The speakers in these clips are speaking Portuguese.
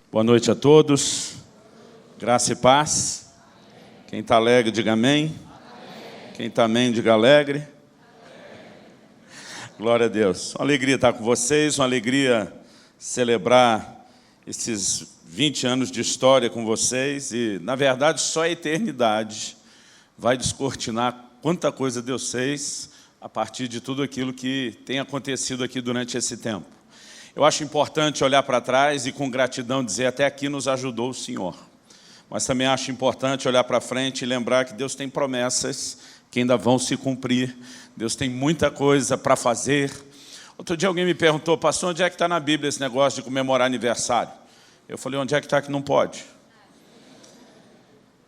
Boa noite a todos. Graça e paz. Quem está alegre, diga amém. Quem está amém, diga alegre. Glória a Deus. Uma alegria estar com vocês, uma alegria celebrar esses 20 anos de história com vocês. E, na verdade, só a eternidade vai descortinar quanta coisa Deus fez a partir de tudo aquilo que tem acontecido aqui durante esse tempo. Eu acho importante olhar para trás e com gratidão dizer, até aqui nos ajudou o Senhor. Mas também acho importante olhar para frente e lembrar que Deus tem promessas que ainda vão se cumprir. Deus tem muita coisa para fazer. Outro dia alguém me perguntou, pastor, onde é que está na Bíblia esse negócio de comemorar aniversário? Eu falei, onde é que está que não pode?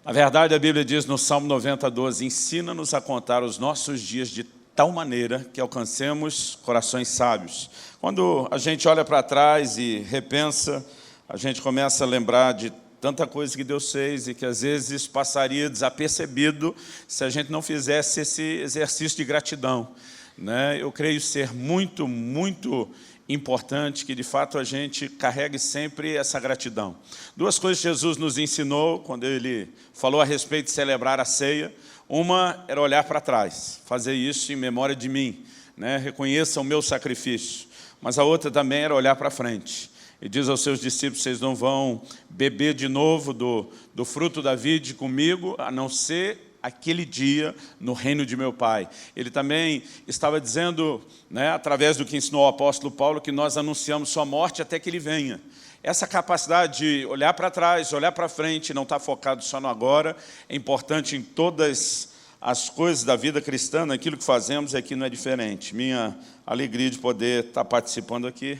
Na verdade, a Bíblia diz no Salmo 90, 12, ensina-nos a contar os nossos dias de tal maneira que alcancemos corações sábios. Quando a gente olha para trás e repensa, a gente começa a lembrar de tanta coisa que Deus fez e que às vezes passaria desapercebido se a gente não fizesse esse exercício de gratidão, né? Eu creio ser muito, muito importante que de fato a gente carregue sempre essa gratidão. Duas coisas que Jesus nos ensinou quando Ele falou a respeito de celebrar a ceia. Uma era olhar para trás, fazer isso em memória de mim, né? Reconheça o meu sacrifício. Mas a outra também era olhar para frente. E diz aos seus discípulos, vocês não vão beber de novo do fruto da vide comigo, a não ser aquele dia no reino de meu Pai. Ele também estava dizendo, né, através do que ensinou o apóstolo Paulo, que nós anunciamos sua morte até que Ele venha. Essa capacidade de olhar para trás, olhar para frente, não estar focado só no agora, é importante em todas as coisas da vida cristã, aquilo que fazemos aqui não é diferente. Minha alegria de poder estar participando aqui.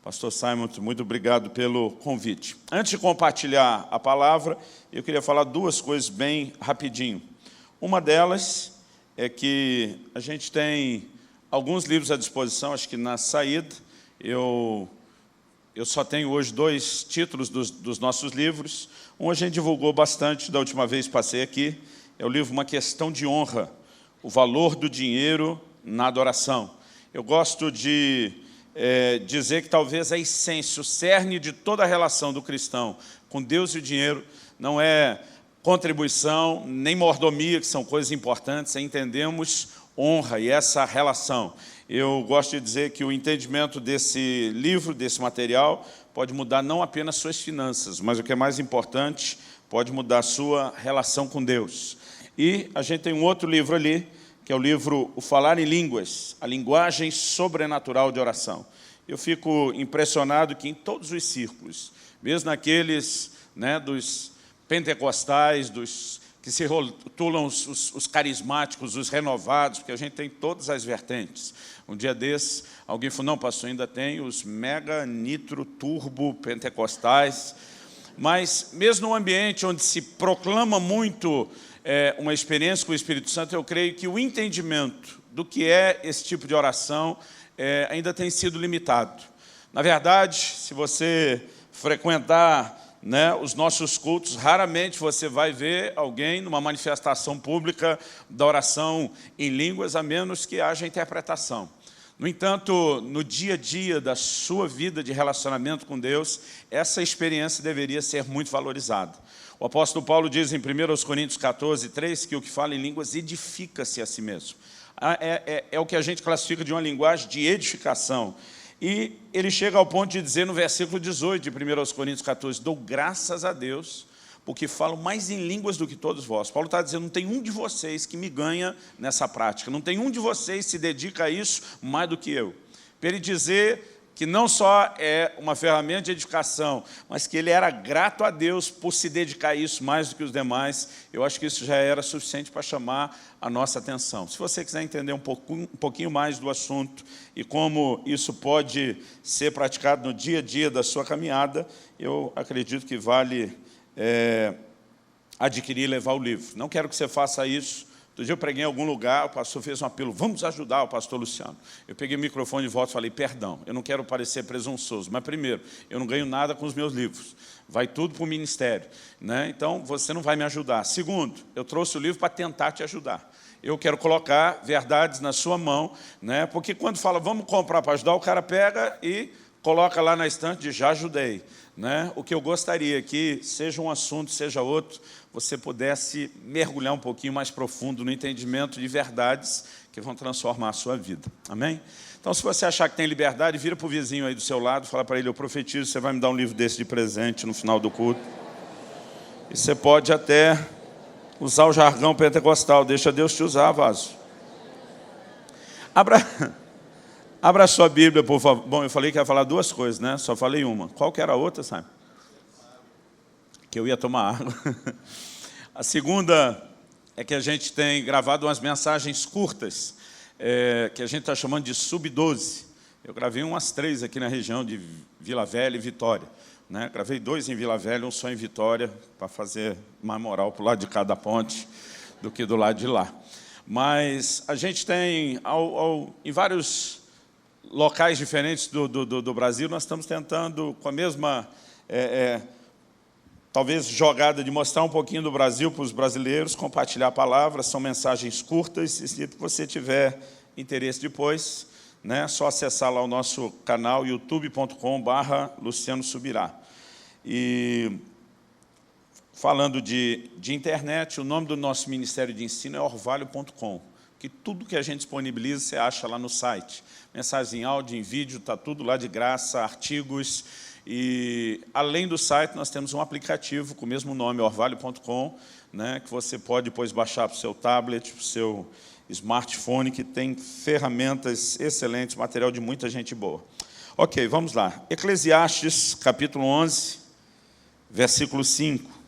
Pastor Simon, muito obrigado pelo convite. Antes de compartilhar a palavra, eu queria falar duas coisas bem rapidinho. Uma delas é que a gente tem alguns livros à disposição, acho que na saída. Eu só tenho hoje 2 títulos dos nossos livros. Um a gente divulgou bastante, da última vez passei aqui. É o livro Uma Questão de Honra, o valor do dinheiro na adoração. Eu gosto de dizer que talvez a essência, o cerne de toda a relação do cristão com Deus e o dinheiro não é contribuição, nem mordomia, que são coisas importantes, é entendermos honra e essa relação. Eu gosto de dizer que o entendimento desse livro, desse material, pode mudar não apenas suas finanças, mas o que é mais importante, pode mudar a sua relação com Deus. E a gente tem um outro livro ali, que é o livro O Falar em Línguas, a linguagem sobrenatural de oração. Eu fico impressionado que em todos os círculos, mesmo naqueles, né, dos pentecostais, dos que se rotulam os carismáticos, os renovados, porque a gente tem todas as vertentes. Um dia desses, alguém falou, não, pastor, ainda tem os mega, nitro, turbo, pentecostais. Mas mesmo no ambiente onde se proclama muito uma experiência com o Espírito Santo, eu creio que o entendimento do que é esse tipo de oração ainda tem sido limitado. Na verdade, se você frequentar, né, os nossos cultos, raramente você vai ver alguém numa manifestação pública da oração em línguas, a menos que haja interpretação. No entanto, no dia a dia da sua vida de relacionamento com Deus, essa experiência deveria ser muito valorizada. O apóstolo Paulo diz em 1 Coríntios 14, 3, que o que fala em línguas edifica-se a si mesmo. É o que a gente classifica de uma linguagem de edificação. E ele chega ao ponto de dizer no versículo 18 de 1 Coríntios 14, dou graças a Deus, porque falo mais em línguas do que todos vós. Paulo está dizendo, não tem um de vocês que me ganha nessa prática, não tem um de vocês que se dedica a isso mais do que eu. Para ele dizer que não só é uma ferramenta de edificação, mas que ele era grato a Deus por se dedicar a isso mais do que os demais, eu acho que isso já era suficiente para chamar a nossa atenção. Se você quiser entender um pouquinho mais do assunto e como isso pode ser praticado no dia a dia da sua caminhada, eu acredito que vale adquirir e levar o livro. Não quero que você faça isso. Outro dia eu preguei em algum lugar, o pastor fez um apelo, vamos ajudar o pastor Luciano. Eu peguei o microfone de volta e falei, perdão, eu não quero parecer presunçoso, mas primeiro, eu não ganho nada com os meus livros. Vai tudo para o ministério, né? Então, você não vai me ajudar. Segundo, eu trouxe o livro para tentar te ajudar. Eu quero colocar verdades na sua mão, né? Porque quando fala, vamos comprar para ajudar, o cara pega e coloca lá na estante de já ajudei. Né? O que eu gostaria que, seja um assunto, seja outro, você pudesse mergulhar um pouquinho mais profundo no entendimento de verdades que vão transformar a sua vida. Amém? Então, se você achar que tem liberdade, vira para o vizinho aí do seu lado, fala para ele, eu profetizo, você vai me dar um livro desse de presente no final do culto. E você pode até usar o jargão pentecostal, deixa Deus te usar, vaso. Abra a sua Bíblia, por favor. Bom, eu falei que ia falar duas coisas, né? Só falei uma. Qual que era a outra, Simon? Que eu ia tomar água. A segunda é que a gente tem gravado umas mensagens curtas, que a gente está chamando de Sub-12. Eu gravei umas 3 aqui na região de Vila Velha e Vitória. Né? Gravei 2 em Vila Velha, um só em Vitória, para fazer mais moral para o lado de cada ponte do que do lado de lá. Mas a gente tem, em vários locais diferentes do Brasil, nós estamos tentando, com a mesma, talvez, jogada de mostrar um pouquinho do Brasil para os brasileiros, compartilhar a palavra, são mensagens curtas, e se você tiver interesse depois, né, é só acessar lá o nosso canal, youtube.com/Luciano Subirá. E, falando de internet, o nome do nosso Ministério de Ensino é orvalho.com, que tudo que a gente disponibiliza você acha lá no site. Mensagem em áudio, em vídeo, está tudo lá de graça, artigos. E, além do site, nós temos um aplicativo com o mesmo nome, orvalho.com, né, que você pode depois baixar para o seu tablet, para o seu smartphone, que tem ferramentas excelentes, material de muita gente boa. Ok, vamos lá. Eclesiastes, capítulo 11, versículo 5.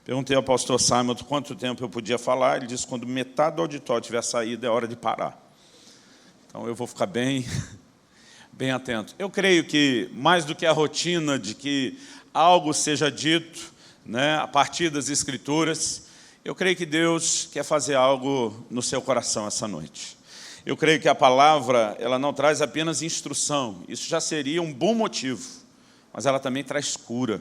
Perguntei ao pastor Simon quanto tempo eu podia falar. Ele disse que quando metade do auditório tiver saído, é hora de parar. Então, eu vou ficar bem atento. Eu creio que, mais do que a rotina de que algo seja dito, né, a partir das Escrituras, eu creio que Deus quer fazer algo no seu coração essa noite. Eu creio que a palavra, ela não traz apenas instrução. Isso já seria um bom motivo, mas ela também traz cura.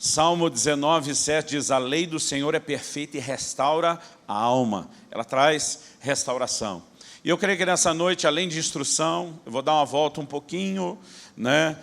Salmo 19, 7 diz, a lei do Senhor é perfeita e restaura a alma. Ela traz restauração. E eu creio que nessa noite, além de instrução, eu vou dar uma volta um pouquinho, né,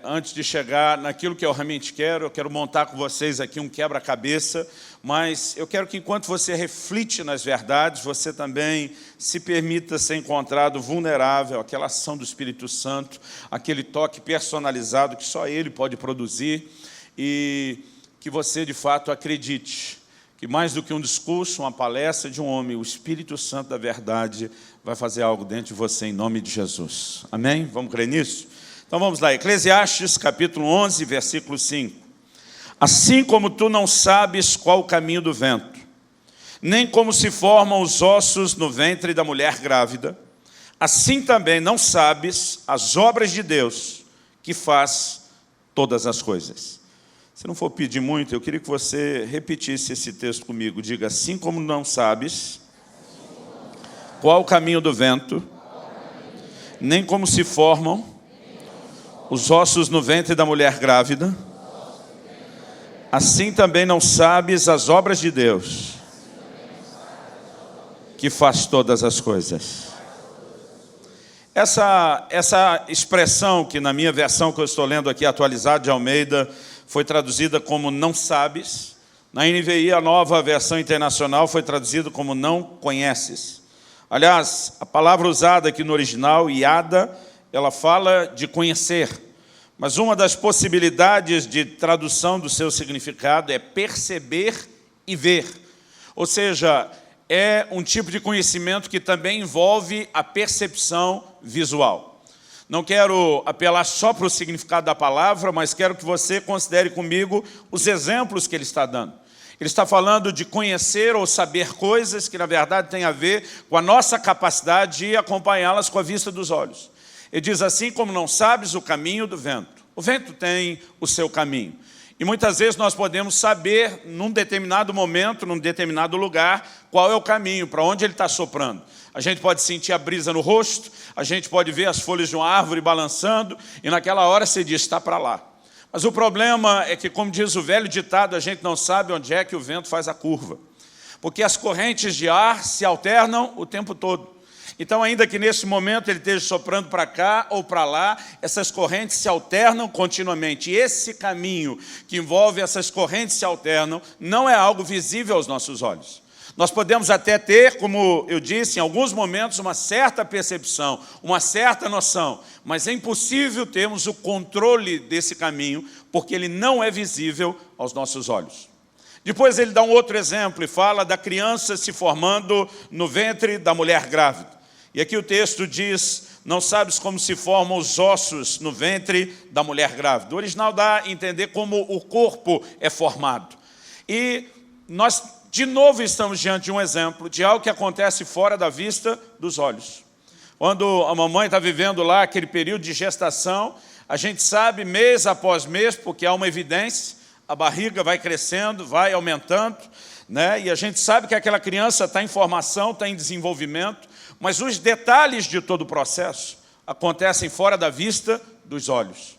antes de chegar naquilo que eu realmente quero. Eu quero montar com vocês aqui um quebra-cabeça, mas eu quero que enquanto você reflete nas verdades, você também se permita ser encontrado vulnerável àquela ação do Espírito Santo, aquele toque personalizado que só Ele pode produzir, e que você, de fato, acredite que mais do que um discurso, uma palestra de um homem, o Espírito Santo da verdade vai fazer algo dentro de você, em nome de Jesus. Amém? Vamos crer nisso? Então vamos lá, Eclesiastes, capítulo 11, versículo 5. Assim como tu não sabes qual o caminho do vento, nem como se formam os ossos no ventre da mulher grávida, assim também não sabes as obras de Deus, que faz todas as coisas. Se não for pedir muito, eu queria que você repetisse esse texto comigo. Diga, assim como não sabes qual o caminho do vento, nem como se formam os ossos no ventre da mulher grávida, assim também não sabes as obras de Deus, que faz todas as coisas. Essa expressão que na minha versão que eu estou lendo aqui, atualizada de Almeida, foi traduzida como não sabes. Na NVI, a nova versão internacional, foi traduzida como não conheces. Aliás, a palavra usada aqui no original, iada, ela fala de conhecer. Mas uma das possibilidades de tradução do seu significado é perceber e ver. Ou seja, é um tipo de conhecimento que também envolve a percepção visual. Não quero apelar só para o significado da palavra, mas quero que você considere comigo os exemplos que ele está dando. Ele está falando de conhecer ou saber coisas que, na verdade, têm a ver com a nossa capacidade de acompanhá-las com a vista dos olhos. Ele diz assim, como não sabes o caminho do vento. O vento tem o seu caminho. E muitas vezes nós podemos saber, num determinado momento, num determinado lugar, qual é o caminho, para onde ele está soprando. A gente pode sentir a brisa no rosto, a gente pode ver as folhas de uma árvore balançando, e naquela hora você diz, está para lá. Mas o problema é que, como diz o velho ditado, a gente não sabe onde é que o vento faz a curva. porque as correntes de ar se alternam o tempo todo. Então, ainda que nesse momento ele esteja soprando para cá ou para lá, essas correntes se alternam continuamente. E esse caminho que envolve essas correntes se alternam não é algo visível aos nossos olhos. Nós podemos até ter, como eu disse, em alguns momentos, uma certa percepção, uma certa noção, mas é impossível termos o controle desse caminho, porque ele não é visível aos nossos olhos. Depois ele dá um outro exemplo e fala da criança se formando no ventre da mulher grávida. E aqui o texto diz, não sabes como se formam os ossos no ventre da mulher grávida. O original dá a entender como o corpo é formado. E nós, de novo, estamos diante de um exemplo de algo que acontece fora da vista dos olhos. Quando a mamãe está vivendo lá aquele período de gestação, a gente sabe mês após mês, porque há uma evidência, a barriga vai crescendo, vai aumentando, né? E a gente sabe que aquela criança está em formação, está em desenvolvimento, mas os detalhes de todo o processo acontecem fora da vista dos olhos.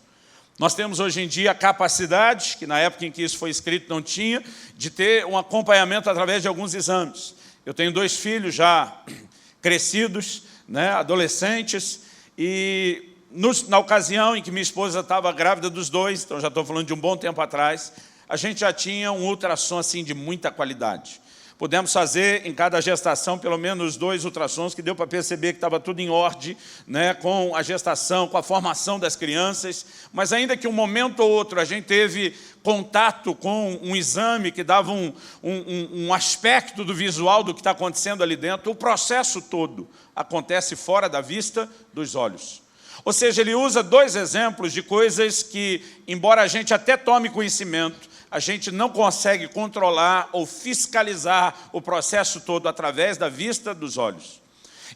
Nós temos hoje em dia a capacidade, que na época em que isso foi escrito não tinha, de ter um acompanhamento através de alguns exames. Eu tenho 2 filhos já crescidos, né, adolescentes, e na ocasião em que minha esposa estava grávida dos 2, então já estou falando de um bom tempo atrás, a gente já tinha um ultrassom assim, de muita qualidade. Pudemos fazer em cada gestação pelo menos 2 ultrassons, que deu para perceber que estava tudo em ordem, né, com a gestação, com a formação das crianças, mas ainda que um momento ou outro a gente teve contato com um exame que dava um aspecto do visual do que está acontecendo ali dentro, o processo todo acontece fora da vista dos olhos. Ou seja, ele usa 2 exemplos de coisas que, embora a gente até tome conhecimento, a gente não consegue controlar ou fiscalizar o processo todo através da vista dos olhos.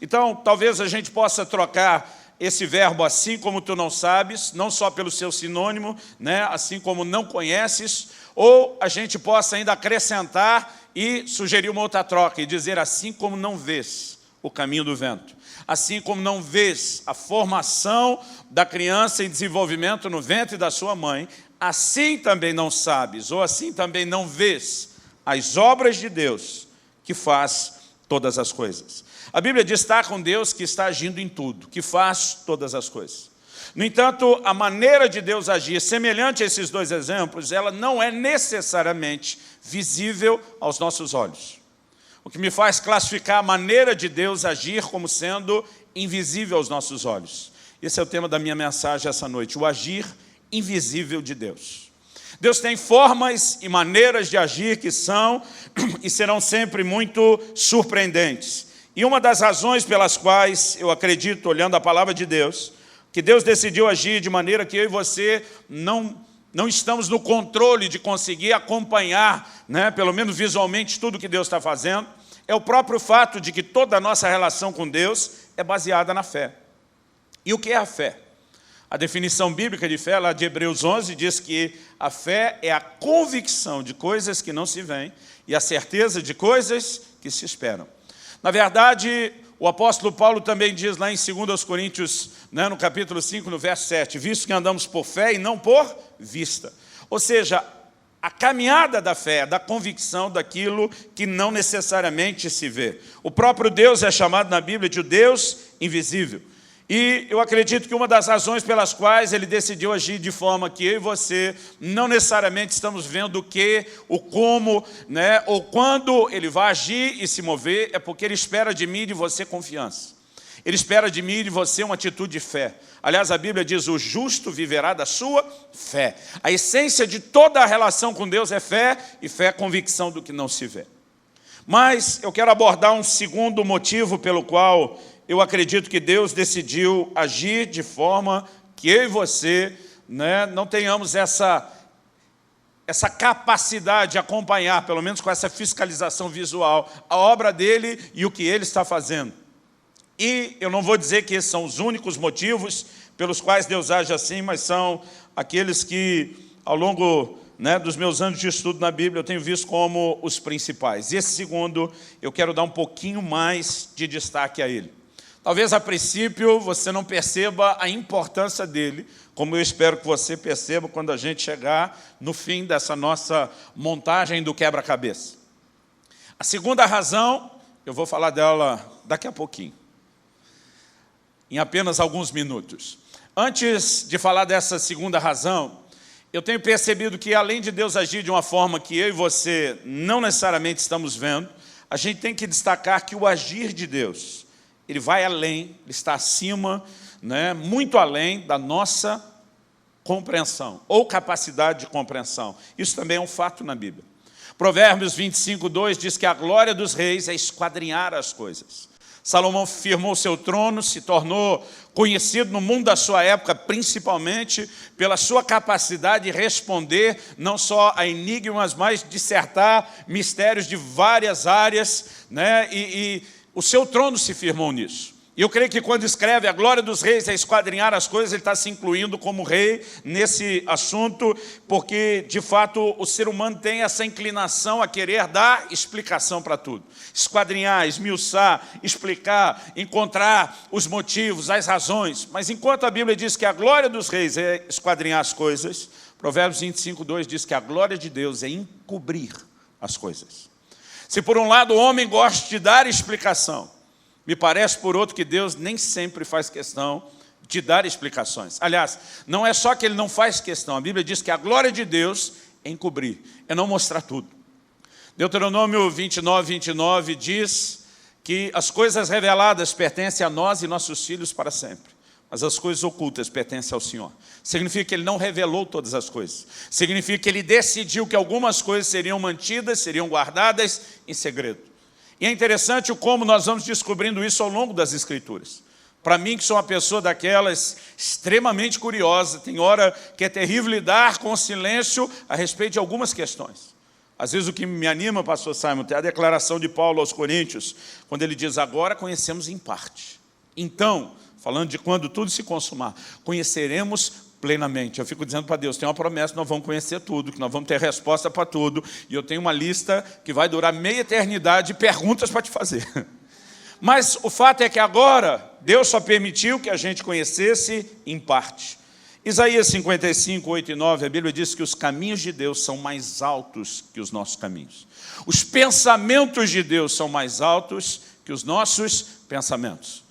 Então, talvez a gente possa trocar esse verbo assim como tu não sabes, não só pelo seu sinônimo, né, assim como não conheces, ou a gente possa ainda acrescentar e sugerir uma outra troca e dizer assim como não vês o caminho do vento. Assim como não vês a formação da criança em desenvolvimento no ventre da sua mãe, assim também não sabes, ou assim também não vês as obras de Deus que faz todas as coisas. A Bíblia diz que está com Deus que está agindo em tudo, que faz todas as coisas. No entanto, a maneira de Deus agir, semelhante a esses 2 exemplos, ela não é necessariamente visível aos nossos olhos. O que me faz classificar a maneira de Deus agir como sendo invisível aos nossos olhos. Esse é o tema da minha mensagem essa noite, o agir invisível de Deus. Deus tem formas e maneiras de agir que são e serão sempre muito surpreendentes. E uma das razões pelas quais eu acredito, olhando a palavra de Deus, que Deus decidiu agir de maneira que eu e você não estamos no controle de conseguir acompanhar, né, pelo menos visualmente, tudo que Deus está fazendo, é o próprio fato de que toda a nossa relação com Deus é baseada na fé. E o que é a fé? A definição bíblica de fé, lá de Hebreus 11, diz que a fé é a convicção de coisas que não se veem e a certeza de coisas que se esperam. Na verdade, o apóstolo Paulo também diz lá em 2 Coríntios, né, no capítulo 5, no verso 7, visto que andamos por fé e não por vista. Ou seja, a caminhada da fé, da convicção daquilo que não necessariamente se vê. O próprio Deus é chamado na Bíblia de o Deus invisível. E eu acredito que uma das razões pelas quais ele decidiu agir de forma que eu e você não necessariamente estamos vendo o que, o como, né, ou quando ele vai agir e se mover, é porque ele espera de mim e de você confiança. Ele espera de mim e de você uma atitude de fé. Aliás, a Bíblia diz, o justo viverá da sua fé. A essência de toda a relação com Deus é fé, e fé é convicção do que não se vê. Mas eu quero abordar um segundo motivo pelo qual eu acredito que Deus decidiu agir de forma que eu e você, né, não tenhamos essa capacidade de acompanhar, pelo menos com essa fiscalização visual, a obra dele e o que ele está fazendo. E eu não vou dizer que esses são os únicos motivos pelos quais Deus age assim, mas são aqueles que, ao longo, né, dos meus anos de estudo na Bíblia, eu tenho visto como os principais. E esse segundo, eu quero dar um pouquinho mais de destaque a ele. Talvez, a princípio, você não perceba a importância dele, como eu espero que você perceba quando a gente chegar no fim dessa nossa montagem do quebra-cabeça. A segunda razão, eu vou falar dela daqui a pouquinho, em apenas alguns minutos. Antes de falar dessa segunda razão, eu tenho percebido que além de Deus agir de uma forma que eu e você não necessariamente estamos vendo, a gente tem que destacar que o agir de Deus, ele vai além, ele está acima, né, muito além da nossa compreensão, ou capacidade de compreensão. Isso também é um fato na Bíblia. Provérbios 25:2 diz que a glória dos reis é esquadrinhar as coisas. Salomão firmou seu trono, se tornou conhecido no mundo da sua época, principalmente pela sua capacidade de responder não só a enigmas, mas dissertar mistérios de várias áreas, né? E o seu trono se firmou nisso. E eu creio que quando escreve a glória dos reis é esquadrinhar as coisas, ele está se incluindo como rei nesse assunto, porque, de fato, o ser humano tem essa inclinação a querer dar explicação para tudo. Esquadrinhar, esmiuçar, explicar, encontrar os motivos, as razões. Mas enquanto a Bíblia diz que a glória dos reis é esquadrinhar as coisas, Provérbios 25:2 diz que a glória de Deus é encobrir as coisas. Se por um lado o homem gosta de dar explicação, me parece, por outro, que Deus nem sempre faz questão de dar explicações. Aliás, não é só que ele não faz questão. A Bíblia diz que a glória de Deus é encobrir, é não mostrar tudo. Deuteronômio 29:29 diz que as coisas reveladas pertencem a nós e nossos filhos para sempre, mas as coisas ocultas pertencem ao Senhor. Significa que ele não revelou todas as coisas. Significa que ele decidiu que algumas coisas seriam mantidas, seriam guardadas em segredo. E é interessante como nós vamos descobrindo isso ao longo das Escrituras. Para mim, que sou uma pessoa daquelas extremamente curiosa, tem hora que é terrível lidar com o silêncio a respeito de algumas questões. Às vezes o que me anima, pastor Simon, é a declaração de Paulo aos Coríntios, quando ele diz, agora conhecemos em parte. Então, falando de quando tudo se consumar, conheceremos plenamente. Eu fico dizendo para Deus, tem uma promessa, nós vamos conhecer tudo, que nós vamos ter resposta para tudo, e eu tenho uma lista que vai durar meia eternidade de perguntas para te fazer. Mas o fato é que agora, Deus só permitiu que a gente conhecesse em parte. Isaías 55, 8 e 9, a Bíblia diz que os caminhos de Deus são mais altos que os nossos caminhos. Os pensamentos de Deus são mais altos que os nossos pensamentos.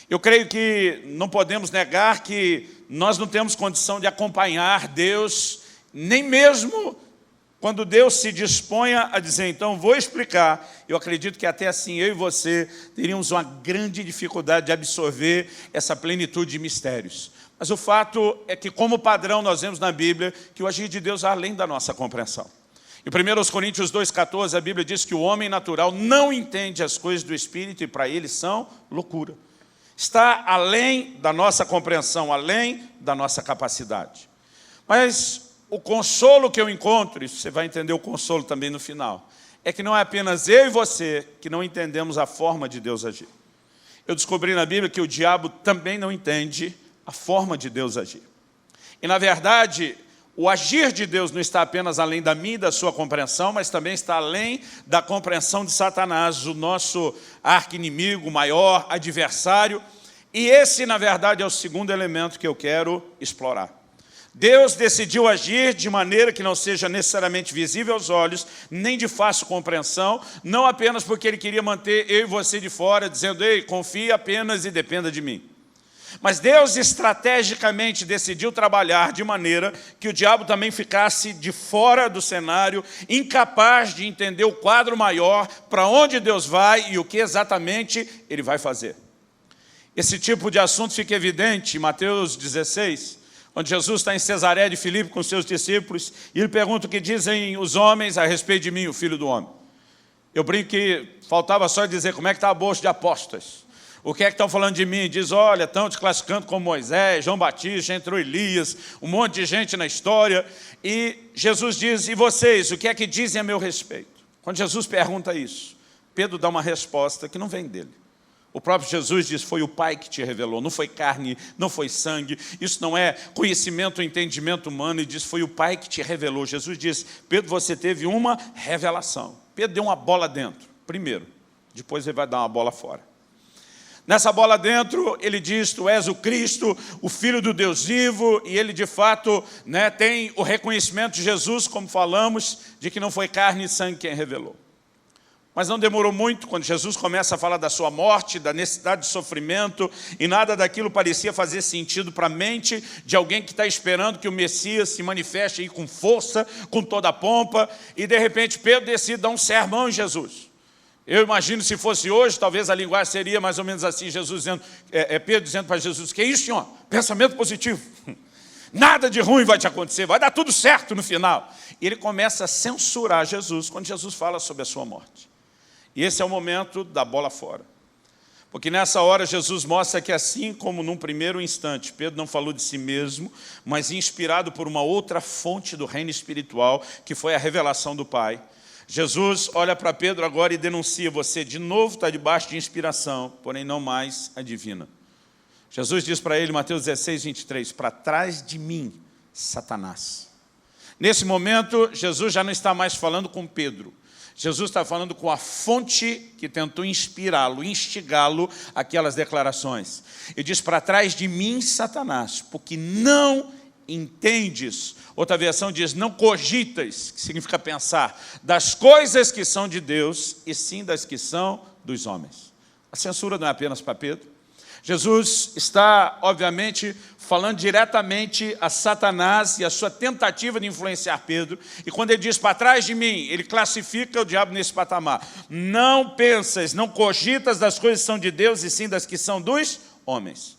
Eu creio que não podemos negar que nós não temos condição de acompanhar Deus, nem mesmo quando Deus se disponha a dizer, então vou explicar. Eu acredito que até assim eu e você teríamos uma grande dificuldade de absorver essa plenitude de mistérios. Mas o fato é que, como padrão, nós vemos na Bíblia que o agir de Deus vai além da nossa compreensão. Em 1 Coríntios 2,14, a Bíblia diz que o homem natural não entende as coisas do Espírito e para ele são loucura. Está além da nossa compreensão, além da nossa capacidade. Mas o consolo que eu encontro, e você vai entender o consolo também no final, é que não é apenas eu e você que não entendemos a forma de Deus agir. Eu descobri na Bíblia que o diabo também não entende a forma de Deus agir. E, na verdade, o agir de Deus não está apenas além da minha e da sua compreensão, mas também está além da compreensão de Satanás, o nosso arqui-inimigo, maior adversário. E esse, na verdade, é o segundo elemento que eu quero explorar. Deus decidiu agir de maneira que não seja necessariamente visível aos olhos, nem de fácil compreensão, não apenas porque Ele queria manter eu e você de fora, dizendo, ei, confie apenas e dependa de mim. Mas Deus estrategicamente decidiu trabalhar de maneira que o diabo também ficasse de fora do cenário, incapaz de entender o quadro maior, para onde Deus vai e o que exatamente Ele vai fazer. Esse tipo de assunto fica evidente em Mateus 16, onde Jesus está em Cesareia de Filipe com seus discípulos, e ele pergunta o que dizem os homens a respeito de mim, o Filho do Homem. Eu brinco que faltava só dizer como é que está a bolsa de apostas. O que é que estão falando de mim? Diz, olha, estão te classificando como Moisés, João Batista, entrou Elias, um monte de gente na história. E Jesus diz, e vocês, o que é que dizem a meu respeito? Quando Jesus pergunta isso, Pedro dá uma resposta que não vem dele. O próprio Jesus diz, foi o Pai que te revelou, não foi carne, não foi sangue, isso não é conhecimento, entendimento humano, e diz, foi o Pai que te revelou. Jesus diz, Pedro, você teve uma revelação. Pedro deu uma bola dentro, primeiro, depois ele vai dar uma bola fora. Nessa bola dentro, ele diz, tu és o Cristo, o Filho do Deus vivo, e ele de fato tem o reconhecimento de Jesus, como falamos, de que não foi carne e sangue quem revelou. Mas não demorou muito, quando Jesus começa a falar da sua morte, da necessidade de sofrimento, e nada daquilo parecia fazer sentido para a mente de alguém que está esperando que o Messias se manifeste aí com força, com toda a pompa, e de repente Pedro decide dar um sermão em Jesus. Eu imagino, se fosse hoje, talvez a linguagem seria mais ou menos assim, Pedro dizendo para Jesus: que é isso, Senhor? Pensamento positivo. Nada de ruim vai te acontecer, vai dar tudo certo no final. E ele começa a censurar Jesus quando Jesus fala sobre a sua morte. E esse é o momento da bola fora. Porque nessa hora Jesus mostra que assim como num primeiro instante Pedro não falou de si mesmo, mas inspirado por uma outra fonte do reino espiritual, que foi a revelação do Pai, Jesus olha para Pedro agora e denuncia: você de novo está debaixo de inspiração, porém não mais a divina. Jesus diz para ele, Mateus 16, 23, para trás de mim, Satanás. Nesse momento, Jesus já não está mais falando com Pedro. Jesus está falando com a fonte que tentou inspirá-lo, instigá-lo àquelas declarações. Ele diz: para trás de mim, Satanás, porque não entendes. Outra versão diz: não cogitas, que significa pensar, das coisas que são de Deus, e sim das que são dos homens. A censura não é apenas para Pedro. Jesus está, obviamente, falando diretamente a Satanás e a sua tentativa de influenciar Pedro. E quando ele diz para trás de mim, ele classifica o diabo nesse patamar. Não pensas, não cogitas das coisas que são de Deus, e sim das que são dos homens.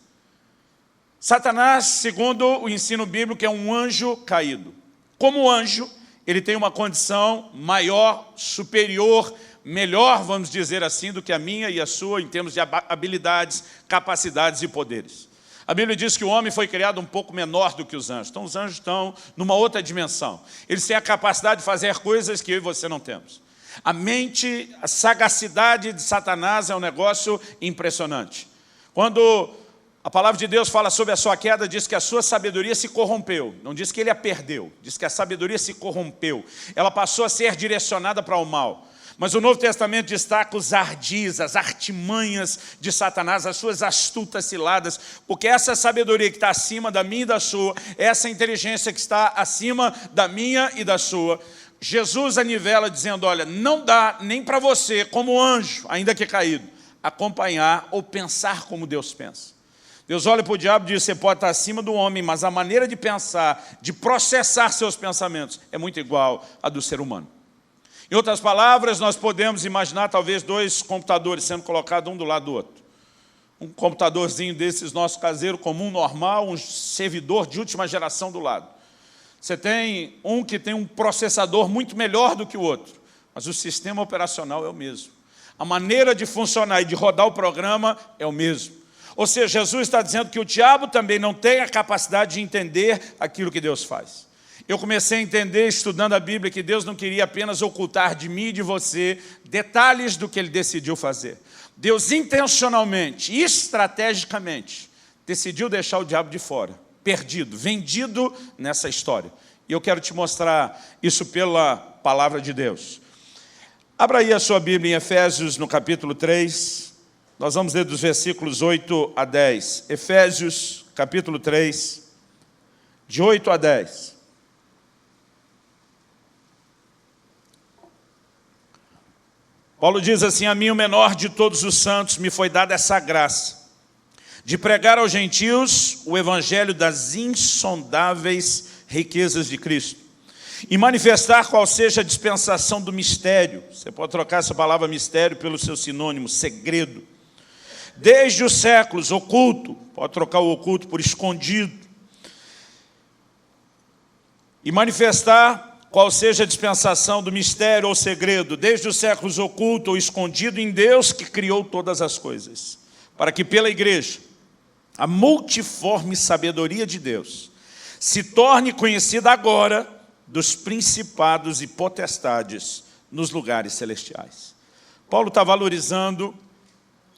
Satanás, segundo o ensino bíblico, é um anjo caído. Como anjo, ele tem uma condição maior, superior, melhor, vamos dizer assim, do que a minha e a sua, em termos de habilidades, capacidades e poderes. A Bíblia diz que o homem foi criado um pouco menor do que os anjos. Então os anjos estão numa outra dimensão. Eles têm a capacidade de fazer coisas que eu e você não temos. A mente, a sagacidade de Satanás é um negócio impressionante. Quando a palavra de Deus fala sobre a sua queda, diz que a sua sabedoria se corrompeu. Não diz que ele a perdeu, diz que a sabedoria se corrompeu. Ela passou a ser direcionada para o mal. Mas o Novo Testamento destaca os ardis, as artimanhas de Satanás, as suas astutas ciladas, porque essa sabedoria que está acima da minha e da sua, essa inteligência que está acima da minha e da sua, Jesus a nivela dizendo: olha, não dá nem para você, como anjo, ainda que caído, acompanhar ou pensar como Deus pensa. Deus olha para o diabo e diz: você pode estar acima do homem, mas a maneira de pensar, de processar seus pensamentos, é muito igual à do ser humano. Em outras palavras, nós podemos imaginar talvez dois computadores sendo colocados um do lado do outro. Um computadorzinho desses nosso caseiro comum, normal, um servidor de última geração do lado. Você tem um que tem um processador muito melhor do que o outro, mas o sistema operacional é o mesmo. A maneira de funcionar e de rodar o programa é o mesmo. Ou seja, Jesus está dizendo que o diabo também não tem a capacidade de entender aquilo que Deus faz. Eu comecei a entender, estudando a Bíblia, que Deus não queria apenas ocultar de mim e de você detalhes do que Ele decidiu fazer. Deus intencionalmente, estrategicamente, decidiu deixar o diabo de fora, perdido, vendido nessa história. E eu quero te mostrar isso pela palavra de Deus. Abra aí a sua Bíblia em Efésios, no capítulo 3. Nós vamos ler dos versículos 8 a 10. Efésios, capítulo 3, de 8 a 10. Paulo diz assim: a mim, o menor de todos os santos, me foi dada essa graça, de pregar aos gentios o evangelho das insondáveis riquezas de Cristo, e manifestar qual seja a dispensação do mistério. Você pode trocar essa palavra mistério pelo seu sinônimo, segredo. Desde os séculos, oculto, pode trocar o oculto por escondido. E manifestar qual seja a dispensação do mistério ou segredo, desde os séculos oculto ou escondido em Deus que criou todas as coisas, para que pela igreja a multiforme sabedoria de Deus se torne conhecida agora dos principados e potestades nos lugares celestiais. Paulo está valorizando,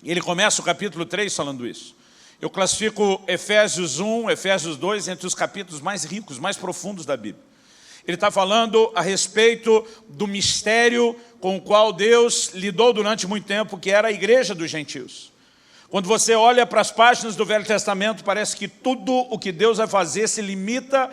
ele começa o capítulo 3 falando isso. Eu classifico Efésios 1, Efésios 2 entre os capítulos mais ricos, mais profundos da Bíblia. Ele está falando a respeito do mistério com o qual Deus lidou durante muito tempo, que era a igreja dos gentios. Quando você olha para as páginas do Velho Testamento, parece que tudo o que Deus vai fazer se limita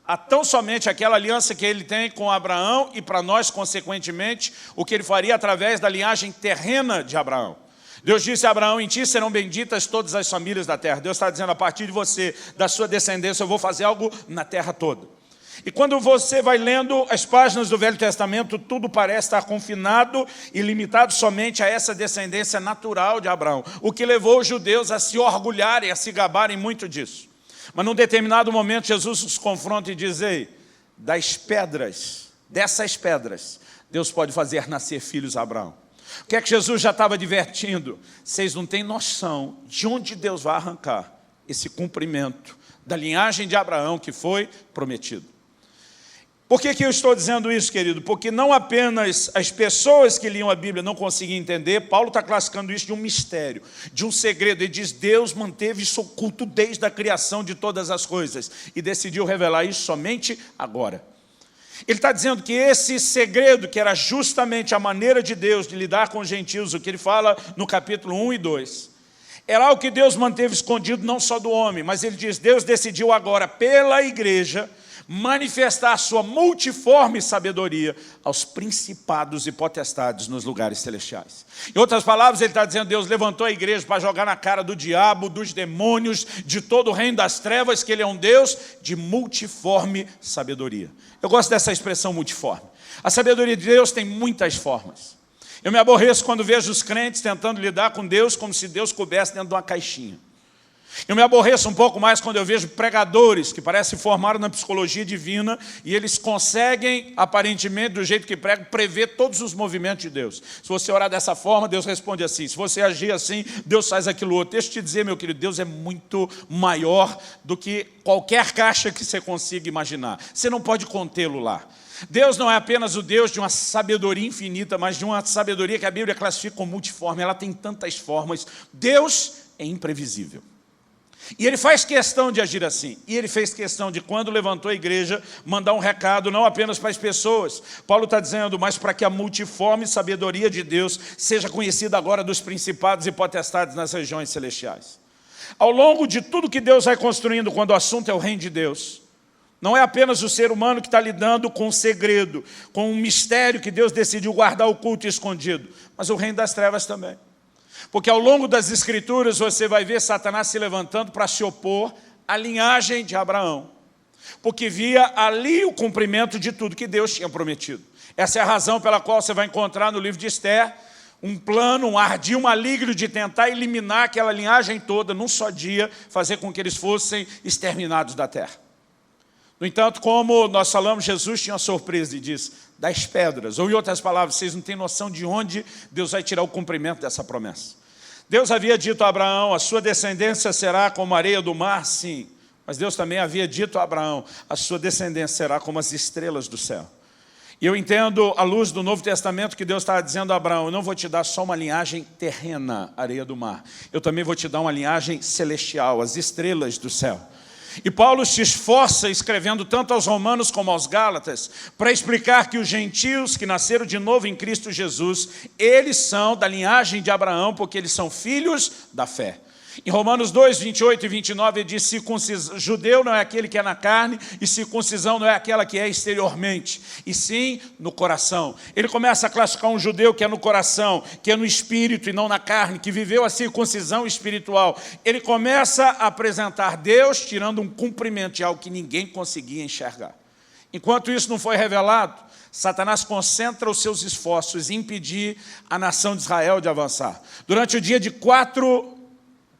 a tão somente aquela aliança que ele tem com Abraão e para nós, consequentemente, o que ele faria através da linhagem terrena de Abraão. Deus disse a Abraão, em ti serão benditas todas as famílias da terra. Deus está dizendo, a partir de você, da sua descendência, eu vou fazer algo na terra toda. E quando você vai lendo as páginas do Velho Testamento, tudo parece estar confinado e limitado somente a essa descendência natural de Abraão, o que levou os judeus a se orgulharem, a se gabarem muito disso. Mas num determinado momento, Jesus os confronta e diz, ei, dessas pedras, Deus pode fazer nascer filhos a Abraão. O que é que Jesus já estava advertindo? Vocês não têm noção de onde Deus vai arrancar esse cumprimento da linhagem de Abraão que foi prometido. Por que eu estou dizendo isso, querido? Porque não apenas as pessoas que liam a Bíblia não conseguiam entender, Paulo está classificando isso de um mistério, de um segredo. Ele diz, Deus manteve isso oculto desde a criação de todas as coisas e decidiu revelar isso somente agora. Ele está dizendo que esse segredo, que era justamente a maneira de Deus de lidar com os gentios, o que ele fala no capítulo 1 e 2, era algo que Deus manteve escondido não só do homem, mas ele diz, Deus decidiu agora pela igreja manifestar a sua multiforme sabedoria aos principados e potestades nos lugares celestiais. Em outras palavras, ele está dizendo, Deus levantou a igreja para jogar na cara do diabo, dos demônios, de todo o reino das trevas, que ele é um Deus de multiforme sabedoria. Eu gosto dessa expressão multiforme. A sabedoria de Deus tem muitas formas. Eu me aborreço quando vejo os crentes tentando lidar com Deus como se Deus coubesse dentro de uma caixinha. Eu me aborreço um pouco mais quando eu vejo pregadores que parecem formaram na psicologia divina e eles conseguem, aparentemente, do jeito que pregam, prever todos os movimentos de Deus. Se você orar dessa forma, Deus responde assim. Se você agir assim, Deus faz aquilo outro. Deixa eu te dizer, meu querido, Deus é muito maior do que qualquer caixa que você consiga imaginar. Você não pode contê-lo lá. Deus não é apenas o Deus de uma sabedoria infinita, mas de uma sabedoria que a Bíblia classifica como multiforme. Ela tem tantas formas. Deus é imprevisível. E ele faz questão de agir assim. E ele fez questão de, quando levantou a igreja, mandar um recado não apenas para as pessoas. Paulo está dizendo, mas para que a multiforme sabedoria de Deus seja conhecida agora dos principados e potestades nas regiões celestiais. Ao longo de tudo que Deus vai construindo, quando o assunto é o reino de Deus, não é apenas o ser humano que está lidando com um segredo, com um mistério que Deus decidiu guardar oculto e escondido, mas o reino das trevas também. Porque ao longo das Escrituras você vai ver Satanás se levantando para se opor à linhagem de Abraão. Porque via ali o cumprimento de tudo que Deus tinha prometido. Essa é a razão pela qual você vai encontrar no livro de Esther um plano, um ardil maligno de tentar eliminar aquela linhagem toda num só dia, fazer com que eles fossem exterminados da terra. No entanto, como nós falamos, Jesus tinha uma surpresa e disse, das pedras, ou em outras palavras, vocês não têm noção de onde Deus vai tirar o cumprimento dessa promessa. Deus havia dito a Abraão, a sua descendência será como a areia do mar, sim. Mas Deus também havia dito a Abraão, a sua descendência será como as estrelas do céu. E eu entendo, à luz do Novo Testamento, que Deus estava dizendo a Abraão, eu não vou te dar só uma linhagem terrena, areia do mar. Eu também vou te dar uma linhagem celestial, as estrelas do céu. E Paulo se esforça, escrevendo tanto aos romanos como aos gálatas, para explicar que os gentios que nasceram de novo em Cristo Jesus, eles são da linhagem de Abraão, porque eles são filhos da fé. Em Romanos 2, 28 e 29, ele diz, judeu não é aquele que é na carne, e circuncisão não é aquela que é exteriormente, e sim no coração. Ele começa a classificar um judeu que é no coração, que é no espírito e não na carne, que viveu a circuncisão espiritual. Ele começa a apresentar Deus, tirando um cumprimento de algo que ninguém conseguia enxergar. Enquanto isso não foi revelado, Satanás concentra os seus esforços em impedir a nação de Israel de avançar. Durante o dia de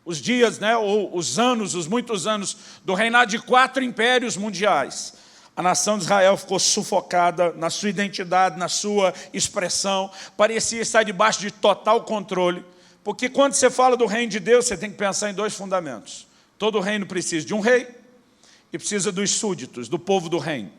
os dias, ou os anos, os muitos anos do reinado de 4 impérios mundiais, a nação de Israel ficou sufocada na sua identidade, na sua expressão, parecia estar debaixo de total controle, porque quando você fala do reino de Deus, você tem que pensar em 2 fundamentos. Todo reino precisa de um rei e precisa dos súditos, do povo do reino.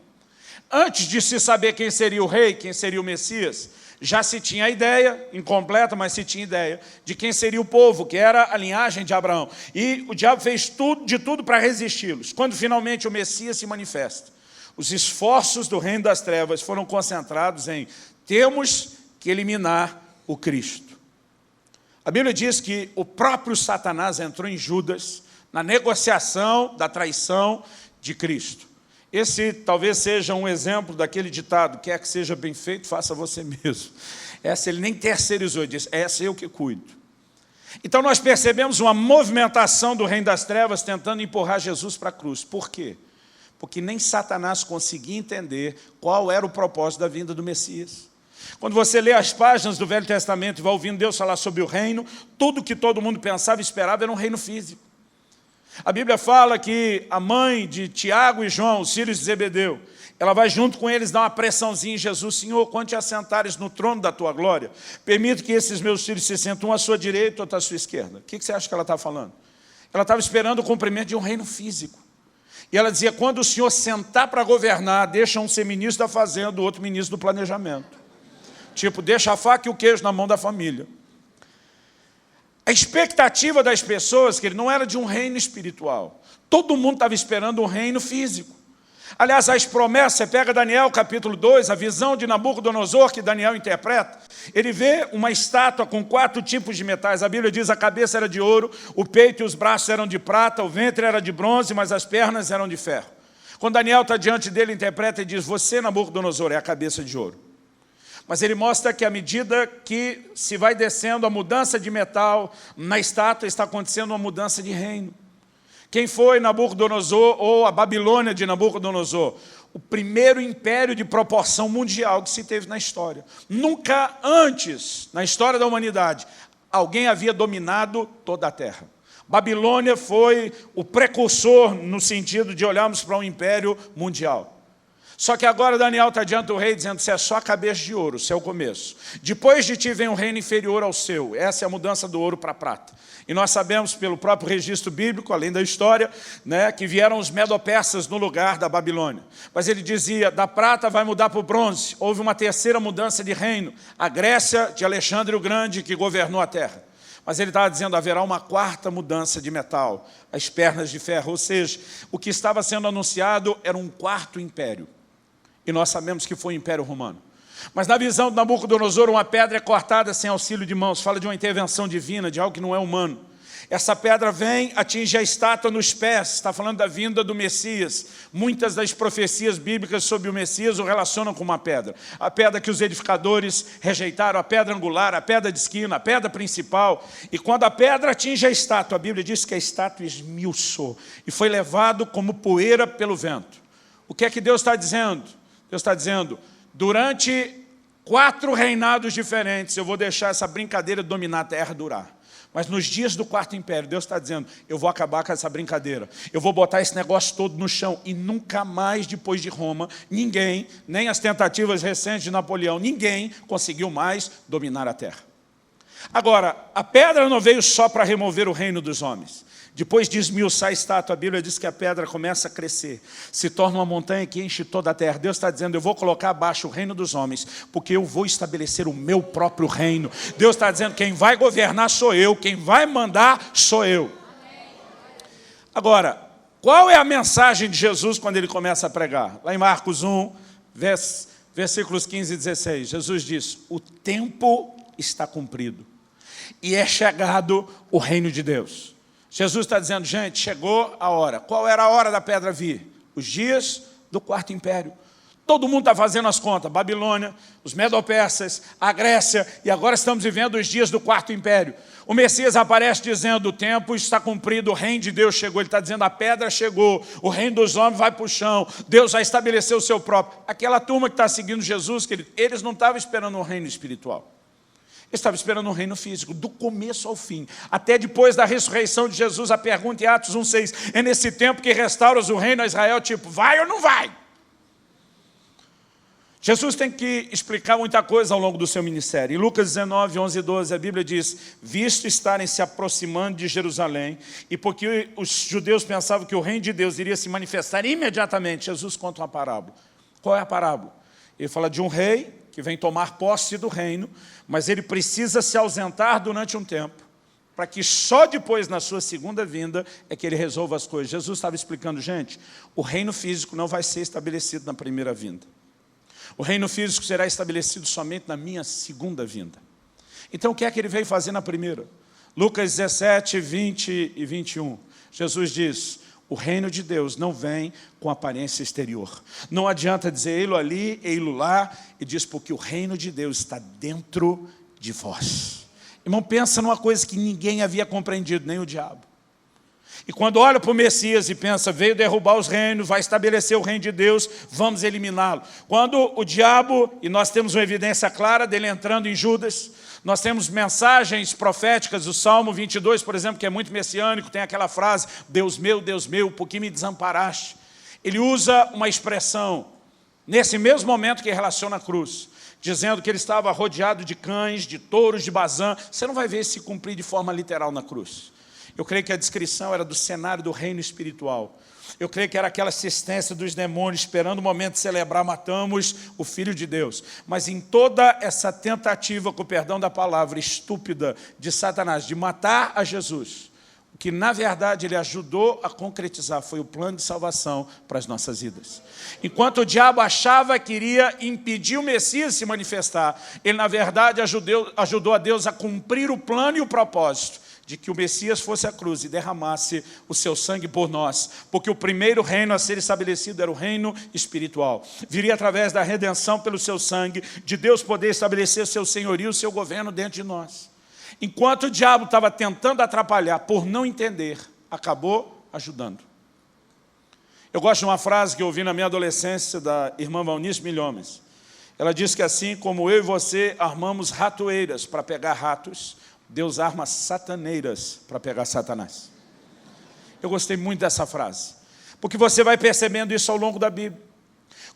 Antes de se saber quem seria o rei, quem seria o Messias, já se tinha a ideia, incompleta, mas se tinha ideia, de quem seria o povo, que era a linhagem de Abraão. E o diabo fez de tudo para resisti-los. Quando finalmente o Messias se manifesta, os esforços do reino das trevas foram concentrados em temos que eliminar o Cristo. A Bíblia diz que o próprio Satanás entrou em Judas na negociação da traição de Cristo. Esse talvez seja um exemplo daquele ditado: quer que seja bem feito, faça você mesmo. Essa ele nem terceirizou, ele disse: essa eu que cuido. Então nós percebemos uma movimentação do reino das trevas tentando empurrar Jesus para a cruz. Por quê? Porque nem Satanás conseguia entender qual era o propósito da vinda do Messias. Quando você lê as páginas do Velho Testamento e vai ouvindo Deus falar sobre o reino, tudo que todo mundo pensava e esperava era um reino físico. A Bíblia fala que a mãe de Tiago e João, os filhos de Zebedeu, ela vai junto com eles dar uma pressãozinha em Jesus: Senhor, quando te assentares no trono da tua glória, permite que esses meus filhos se sentem um à sua direita e outro à sua esquerda. O que você acha que ela está falando? Ela estava esperando o cumprimento de um reino físico. E ela dizia: quando o Senhor sentar para governar, deixa um ser ministro da fazenda, o outro ministro do planejamento. Tipo, deixa a faca e o queijo na mão da família. A expectativa das pessoas, que ele não era de um reino espiritual. Todo mundo estava esperando um reino físico. Aliás, as promessas, você pega Daniel capítulo 2, a visão de Nabucodonosor que Daniel interpreta, ele vê uma estátua com 4 tipos de metais. A Bíblia diz: a cabeça era de ouro, o peito e os braços eram de prata, o ventre era de bronze, mas as pernas eram de ferro. Quando Daniel está diante dele, interpreta e diz: você, Nabucodonosor, é a cabeça de ouro. Mas ele mostra que à medida que se vai descendo a mudança de metal, na estátua está acontecendo uma mudança de reino. Quem foi Nabucodonosor, ou a Babilônia de Nabucodonosor? O primeiro império de proporção mundial que se teve na história. Nunca antes, na história da humanidade, alguém havia dominado toda a terra. Babilônia foi o precursor no sentido de olharmos para um império mundial. Só que agora Daniel está diante do rei dizendo: você é só a cabeça de ouro, seu começo. Depois de ti vem um reino inferior ao seu. Essa é a mudança do ouro para a prata. E nós sabemos pelo próprio registro bíblico, além da história, né, que vieram os medo-persas no lugar da Babilônia. Mas ele dizia: da prata vai mudar para o bronze. Houve uma terceira mudança de reino. A Grécia de Alexandre o Grande, que governou a terra. Mas ele estava dizendo: haverá uma quarta mudança de metal, as pernas de ferro. Ou seja, o que estava sendo anunciado era um quarto império. E nós sabemos que foi o Império Romano. Mas na visão de Nabucodonosor, uma pedra é cortada sem auxílio de mãos. Fala de uma intervenção divina, de algo que não é humano. Essa pedra vem, atinge a estátua nos pés. Está falando da vinda do Messias. Muitas das profecias bíblicas sobre o Messias o relacionam com uma pedra. A pedra que os edificadores rejeitaram, a pedra angular, a pedra de esquina, a pedra principal. E quando a pedra atinge a estátua, a Bíblia diz que a estátua esmiuçou e foi levado como poeira pelo vento. O que é que Deus está dizendo? Deus está dizendo: durante 4 reinados diferentes, eu vou deixar essa brincadeira de dominar a terra durar. Mas nos dias do quarto império, Deus está dizendo: eu vou acabar com essa brincadeira. Eu vou botar esse negócio todo no chão. E nunca mais, depois de Roma, ninguém, nem as tentativas recentes de Napoleão, ninguém conseguiu mais dominar a terra. Agora, a pedra não veio só para remover o reino dos homens. Depois de esmiuçar a estátua, a Bíblia diz que a pedra começa a crescer, se torna uma montanha que enche toda a terra. Deus está dizendo: eu vou colocar abaixo o reino dos homens, porque eu vou estabelecer o meu próprio reino. Deus está dizendo: quem vai governar sou eu, quem vai mandar sou eu. Agora, qual é a mensagem de Jesus quando ele começa a pregar? Lá em Marcos 1, versículos 15 e 16, Jesus diz: o tempo está cumprido e é chegado o reino de Deus. Jesus está dizendo: gente, chegou a hora. Qual era a hora da pedra vir? Os dias do quarto império. Todo mundo está fazendo as contas. Babilônia, os medo-persas, a Grécia, e agora estamos vivendo os dias do quarto império. O Messias aparece dizendo: o tempo está cumprido, o reino de Deus chegou. Ele está dizendo: a pedra chegou, o reino dos homens vai para o chão, Deus vai estabelecer o seu próprio. Aquela turma que está seguindo Jesus, eles não estavam esperando um reino espiritual. Eles estavam esperando um reino físico, do começo ao fim. Até depois da ressurreição de Jesus, a pergunta em Atos 1,6, é nesse tempo que restauras o reino a Israel, tipo, vai ou não vai? Jesus tem que explicar muita coisa ao longo do seu ministério. Em Lucas 19, 11 e 12, a Bíblia diz: visto estarem se aproximando de Jerusalém, e porque os judeus pensavam que o reino de Deus iria se manifestar imediatamente, Jesus conta uma parábola. Qual é a parábola? Ele fala de um rei que vem tomar posse do reino, mas ele precisa se ausentar durante um tempo, para que só depois, na sua segunda vinda, é que ele resolva as coisas. Jesus estava explicando: gente, o reino físico não vai ser estabelecido na primeira vinda. O reino físico será estabelecido somente na minha segunda vinda. Então, o que é que ele veio fazer na primeira? Lucas 17, 20 e 21. Jesus diz: O reino de Deus não vem com aparência exterior. Não adianta dizer ei-lo ali, ei-lo lá, e diz porque o reino de Deus está dentro de vós. Irmão, pensa numa coisa que ninguém havia compreendido, nem o diabo. E quando olha para o Messias e pensa, veio derrubar os reinos, vai estabelecer o reino de Deus, vamos eliminá-lo. Quando o diabo, e nós temos uma evidência clara dele entrando em Judas, nós temos mensagens proféticas, o Salmo 22, por exemplo, que é muito messiânico, tem aquela frase, Deus meu, por que me desamparaste? Ele usa uma expressão, nesse mesmo momento que relaciona a cruz, dizendo que ele estava rodeado de cães, de touros de Bazã. Você não vai ver isso se cumprir de forma literal na cruz. Eu creio que a descrição era do cenário do reino espiritual. Eu creio que era aquela assistência dos demônios, esperando o momento de celebrar, matamos o Filho de Deus. Mas em toda essa tentativa, com o perdão da palavra, estúpida de Satanás, de matar a Jesus, o que na verdade ele ajudou a concretizar foi o plano de salvação para as nossas vidas. Enquanto o diabo achava que iria impedir o Messias de se manifestar, ele na verdade ajudou a Deus a cumprir o plano e o propósito de que o Messias fosse à cruz e derramasse o seu sangue por nós, porque o primeiro reino a ser estabelecido era o reino espiritual. Viria através da redenção pelo seu sangue, de Deus poder estabelecer o seu senhorio, o seu governo dentro de nós. Enquanto o diabo estava tentando atrapalhar por não entender, acabou ajudando. Eu gosto de uma frase que eu ouvi na minha adolescência da irmã Valnice Milhomes. Ela diz que assim como eu e você armamos ratoeiras para pegar ratos, Deus arma sataneiras para pegar Satanás. Eu gostei muito dessa frase, porque você vai percebendo isso ao longo da Bíblia.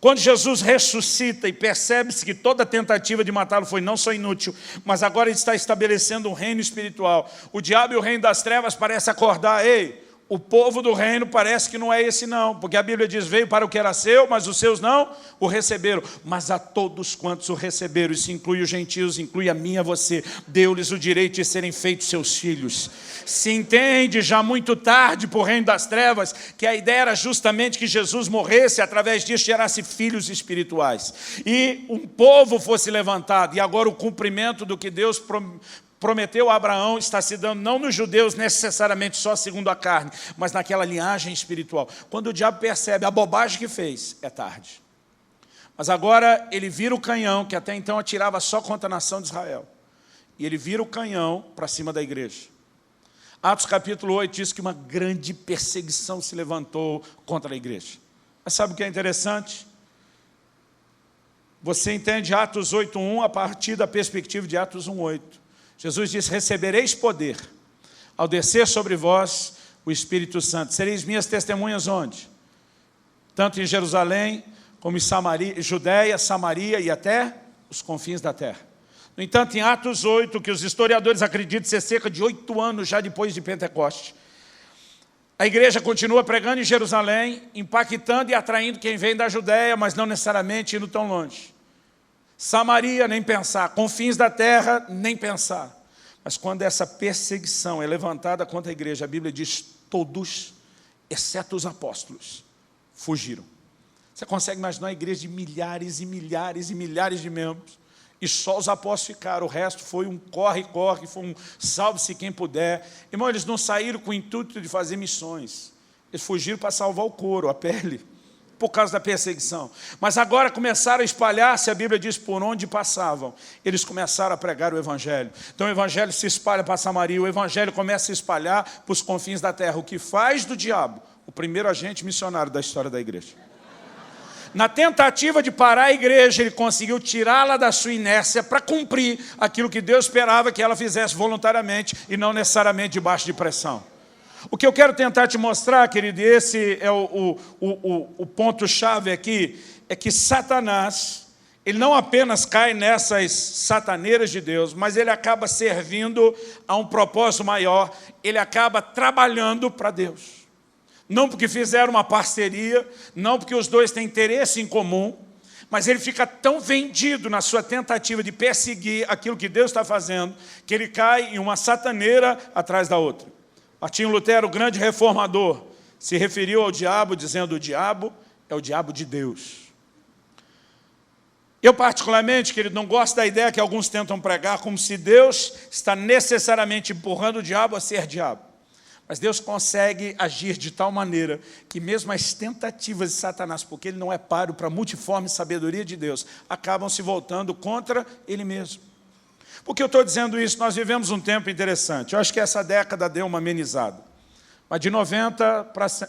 Quando Jesus ressuscita e percebe-se que toda tentativa de matá-lo foi não só inútil, mas agora ele está estabelecendo um reino espiritual. O diabo e o reino das trevas parecem acordar, ei, o povo do reino parece que não é esse não, porque a Bíblia diz, veio para o que era seu, mas os seus não o receberam. Mas a todos quantos o receberam, isso inclui os gentios, inclui a mim e a você, deu-lhes o direito de serem feitos seus filhos. Se entende já muito tarde para o reino das trevas, que a ideia era justamente que Jesus morresse, através disso gerasse filhos espirituais. E um povo fosse levantado, e agora o cumprimento do que Deus prometeu a Abraão está se dando não nos judeus necessariamente só segundo a carne, mas naquela linhagem espiritual. Quando o diabo percebe a bobagem que fez, é tarde. Mas agora ele vira o canhão, que até então atirava só contra a nação de Israel. E ele vira o canhão para cima da igreja. Atos capítulo 8 diz que uma grande perseguição se levantou contra a igreja. Mas sabe o que é interessante? Você entende Atos 8:1 a partir da perspectiva de Atos 1:8. Jesus disse, recebereis poder ao descer sobre vós o Espírito Santo. Sereis minhas testemunhas onde? Tanto em Jerusalém, como em Samaria, Judéia, Samaria e até os confins da terra. No entanto, em Atos 8, que os historiadores acreditam ser cerca de 8 anos já depois de Pentecoste, a igreja continua pregando em Jerusalém, impactando e atraindo quem vem da Judéia, mas não necessariamente indo tão longe. Samaria, nem pensar. Confins da terra, nem pensar. Mas quando essa perseguição é levantada contra a igreja, a Bíblia diz, todos, exceto os apóstolos, fugiram. Você consegue imaginar uma igreja de milhares e milhares e milhares de membros, e só os apóstolos ficaram, o resto foi um corre-corre, foi um salve-se quem puder. Irmão, eles não saíram com o intuito de fazer missões, eles fugiram para salvar o couro, a pele, por causa da perseguição. Mas agora começaram a espalhar-se, a Bíblia diz, por onde passavam. Eles começaram a pregar o Evangelho. Então o Evangelho se espalha para Samaria, o Evangelho começa a se espalhar para os confins da terra, o que faz do diabo o primeiro agente missionário da história da igreja. Na tentativa de parar a igreja, ele conseguiu tirá-la da sua inércia para cumprir aquilo que Deus esperava que ela fizesse voluntariamente e não necessariamente debaixo de pressão. O que eu quero tentar te mostrar, querido, e esse é o ponto-chave aqui, é que Satanás, ele não apenas cai nessas sataneiras de Deus, mas ele acaba servindo a um propósito maior, ele acaba trabalhando para Deus. Não porque fizeram uma parceria, não porque os dois têm interesse em comum, mas ele fica tão vendido na sua tentativa de perseguir aquilo que Deus está fazendo, que ele cai em uma sataneira atrás da outra. Martinho Lutero, o grande reformador, se referiu ao diabo, dizendo, o diabo é o diabo de Deus. Eu, particularmente, querido, não gosto da ideia que alguns tentam pregar, como se Deus está necessariamente empurrando o diabo a ser diabo. Mas Deus consegue agir de tal maneira que mesmo as tentativas de Satanás, porque ele não é páreo para a multiforme sabedoria de Deus, acabam se voltando contra ele mesmo. Por que eu estou dizendo isso? Nós vivemos um tempo interessante. Eu acho que essa década deu uma amenizada. Mas de 90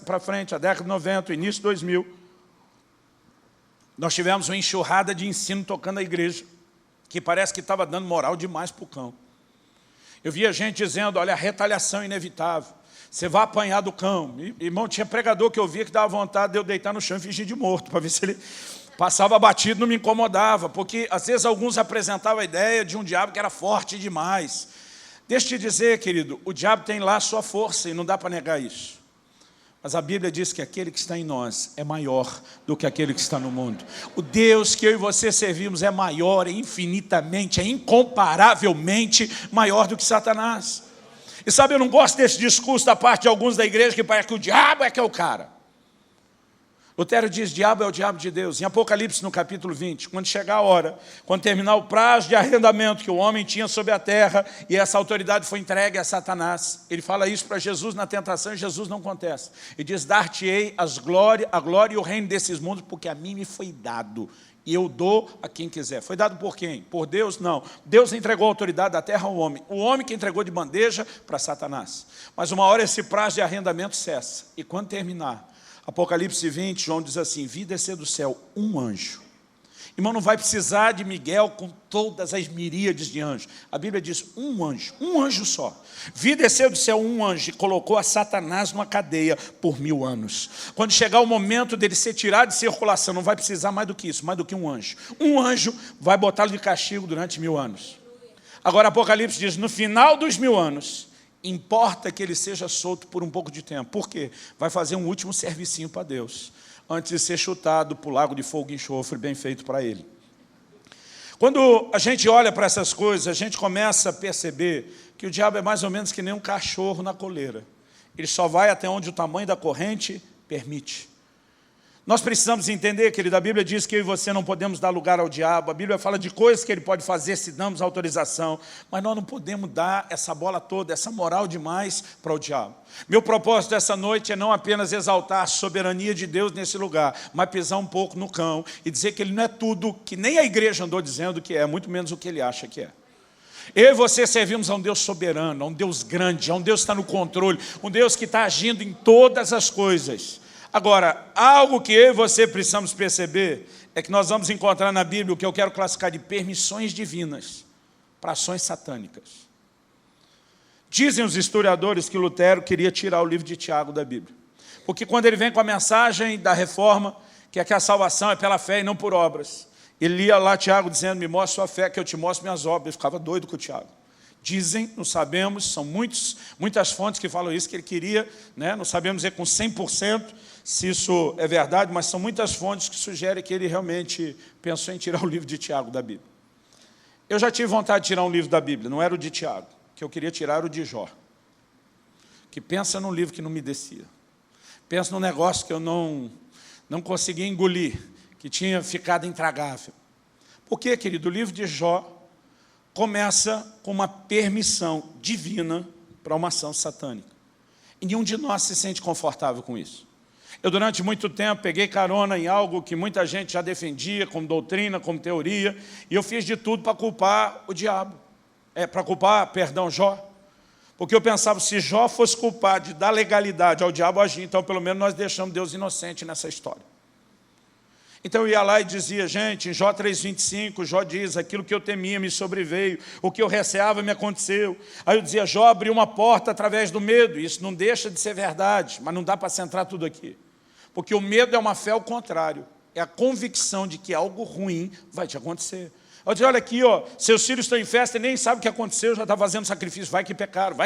para frente, a década de 90, início de 2000, nós tivemos uma enxurrada de ensino tocando a igreja, que parece que estava dando moral demais para o cão. Eu via gente dizendo, olha, a retaliação é inevitável. Você vai apanhar do cão. Irmão, tinha pregador que eu via que dava vontade de eu deitar no chão e fingir de morto, para ver se ele passava batido, não me incomodava. Porque, às vezes, alguns apresentavam a ideia de um diabo que era forte demais. Deixa eu te dizer, querido, o diabo tem lá a sua força e não dá para negar isso. Mas a Bíblia diz que aquele que está em nós é maior do que aquele que está no mundo. O Deus que eu e você servimos é maior, é infinitamente, é incomparavelmente maior do que Satanás. E sabe, eu não gosto desse discurso da parte de alguns da igreja que parece que o diabo é que é o cara. Lutero diz, diabo é o diabo de Deus. Em Apocalipse, no capítulo 20, quando chegar a hora, quando terminar o prazo de arrendamento que o homem tinha sobre a terra, e essa autoridade foi entregue a Satanás, ele fala isso para Jesus na tentação, e Jesus não contesta. Ele diz, dar-te-ei a glória e o reino desses mundos, porque a mim me foi dado, e eu dou a quem quiser. Foi dado por quem? Por Deus? Não. Deus entregou a autoridade da terra ao homem. O homem que entregou de bandeja para Satanás. Mas uma hora esse prazo de arrendamento cessa. E quando terminar, Apocalipse 20, João diz assim, vi descer do céu um anjo. Irmão, não vai precisar de Miguel com todas as miríades de anjos. A Bíblia diz um anjo só. Vi descer do céu um anjo e colocou a Satanás numa cadeia por 1000 anos. Quando chegar o momento dele ser tirado de circulação, não vai precisar mais do que isso, mais do que um anjo. Um anjo vai botá-lo de castigo durante 1000 anos. Agora Apocalipse diz, no final dos 1000 anos, importa que ele seja solto por um pouco de tempo. Por quê? Vai fazer um último servicinho para Deus, antes de ser chutado para o lago de fogo e enxofre, bem feito para ele. Quando a gente olha para essas coisas, a gente começa a perceber que o diabo é mais ou menos que nem um cachorro na coleira. Ele só vai até onde o tamanho da corrente permite. Nós precisamos entender, querido, a Bíblia diz que eu e você não podemos dar lugar ao diabo. A Bíblia fala de coisas que ele pode fazer se damos autorização. Mas nós não podemos dar essa bola toda, essa moral demais para o diabo. Meu propósito essa noite é não apenas exaltar a soberania de Deus nesse lugar, mas pisar um pouco no cão e dizer que ele não é tudo que nem a igreja andou dizendo que é, muito menos o que ele acha que é. Eu e você servimos a um Deus soberano, a um Deus grande, a um Deus que está no controle, um Deus que está agindo em todas as coisas. Agora, algo que eu e você precisamos perceber é que nós vamos encontrar na Bíblia o que eu quero classificar de permissões divinas para ações satânicas. Dizem os historiadores que Lutero queria tirar o livro de Tiago da Bíblia. Porque quando ele vem com a mensagem da reforma, que é que a salvação é pela fé e não por obras, ele lia lá Tiago dizendo, me mostra sua fé que eu te mostro minhas obras. Ele ficava doido com o Tiago. Dizem, não sabemos, são muitas fontes que falam isso, que ele queria, né, não sabemos dizer com 100% se isso é verdade, mas são muitas fontes que sugerem que ele realmente pensou em tirar o livro de Tiago da Bíblia. Eu já tive vontade de tirar um livro da Bíblia, não era o de Tiago, que eu queria tirar era o de Jó, que pensa num livro que não me descia, pensa num negócio que eu não conseguia engolir, que tinha ficado intragável. Por quê, querido? O livro de Jó começa com uma permissão divina para uma ação satânica. E nenhum de nós se sente confortável com isso. Eu, durante muito tempo, peguei carona em algo que muita gente já defendia, como doutrina, como teoria, e eu fiz de tudo para culpar o diabo. Para culpar, Jó. Porque eu pensava, se Jó fosse culpado de dar legalidade ao diabo agir, então pelo menos nós deixamos Deus inocente nessa história. Então eu ia lá e dizia, gente, em Jó 3,25, Jó diz, aquilo que eu temia me sobreveio, o que eu receava me aconteceu. Aí eu dizia, Jó abriu uma porta através do medo, isso não deixa de ser verdade, mas não dá para centrar tudo aqui. Porque o medo é uma fé ao contrário, é a convicção de que algo ruim vai te acontecer. Eu disse, olha aqui, ó, seus filhos estão em festa e nem sabem o que aconteceu, já está fazendo sacrifício, vai que pecaram.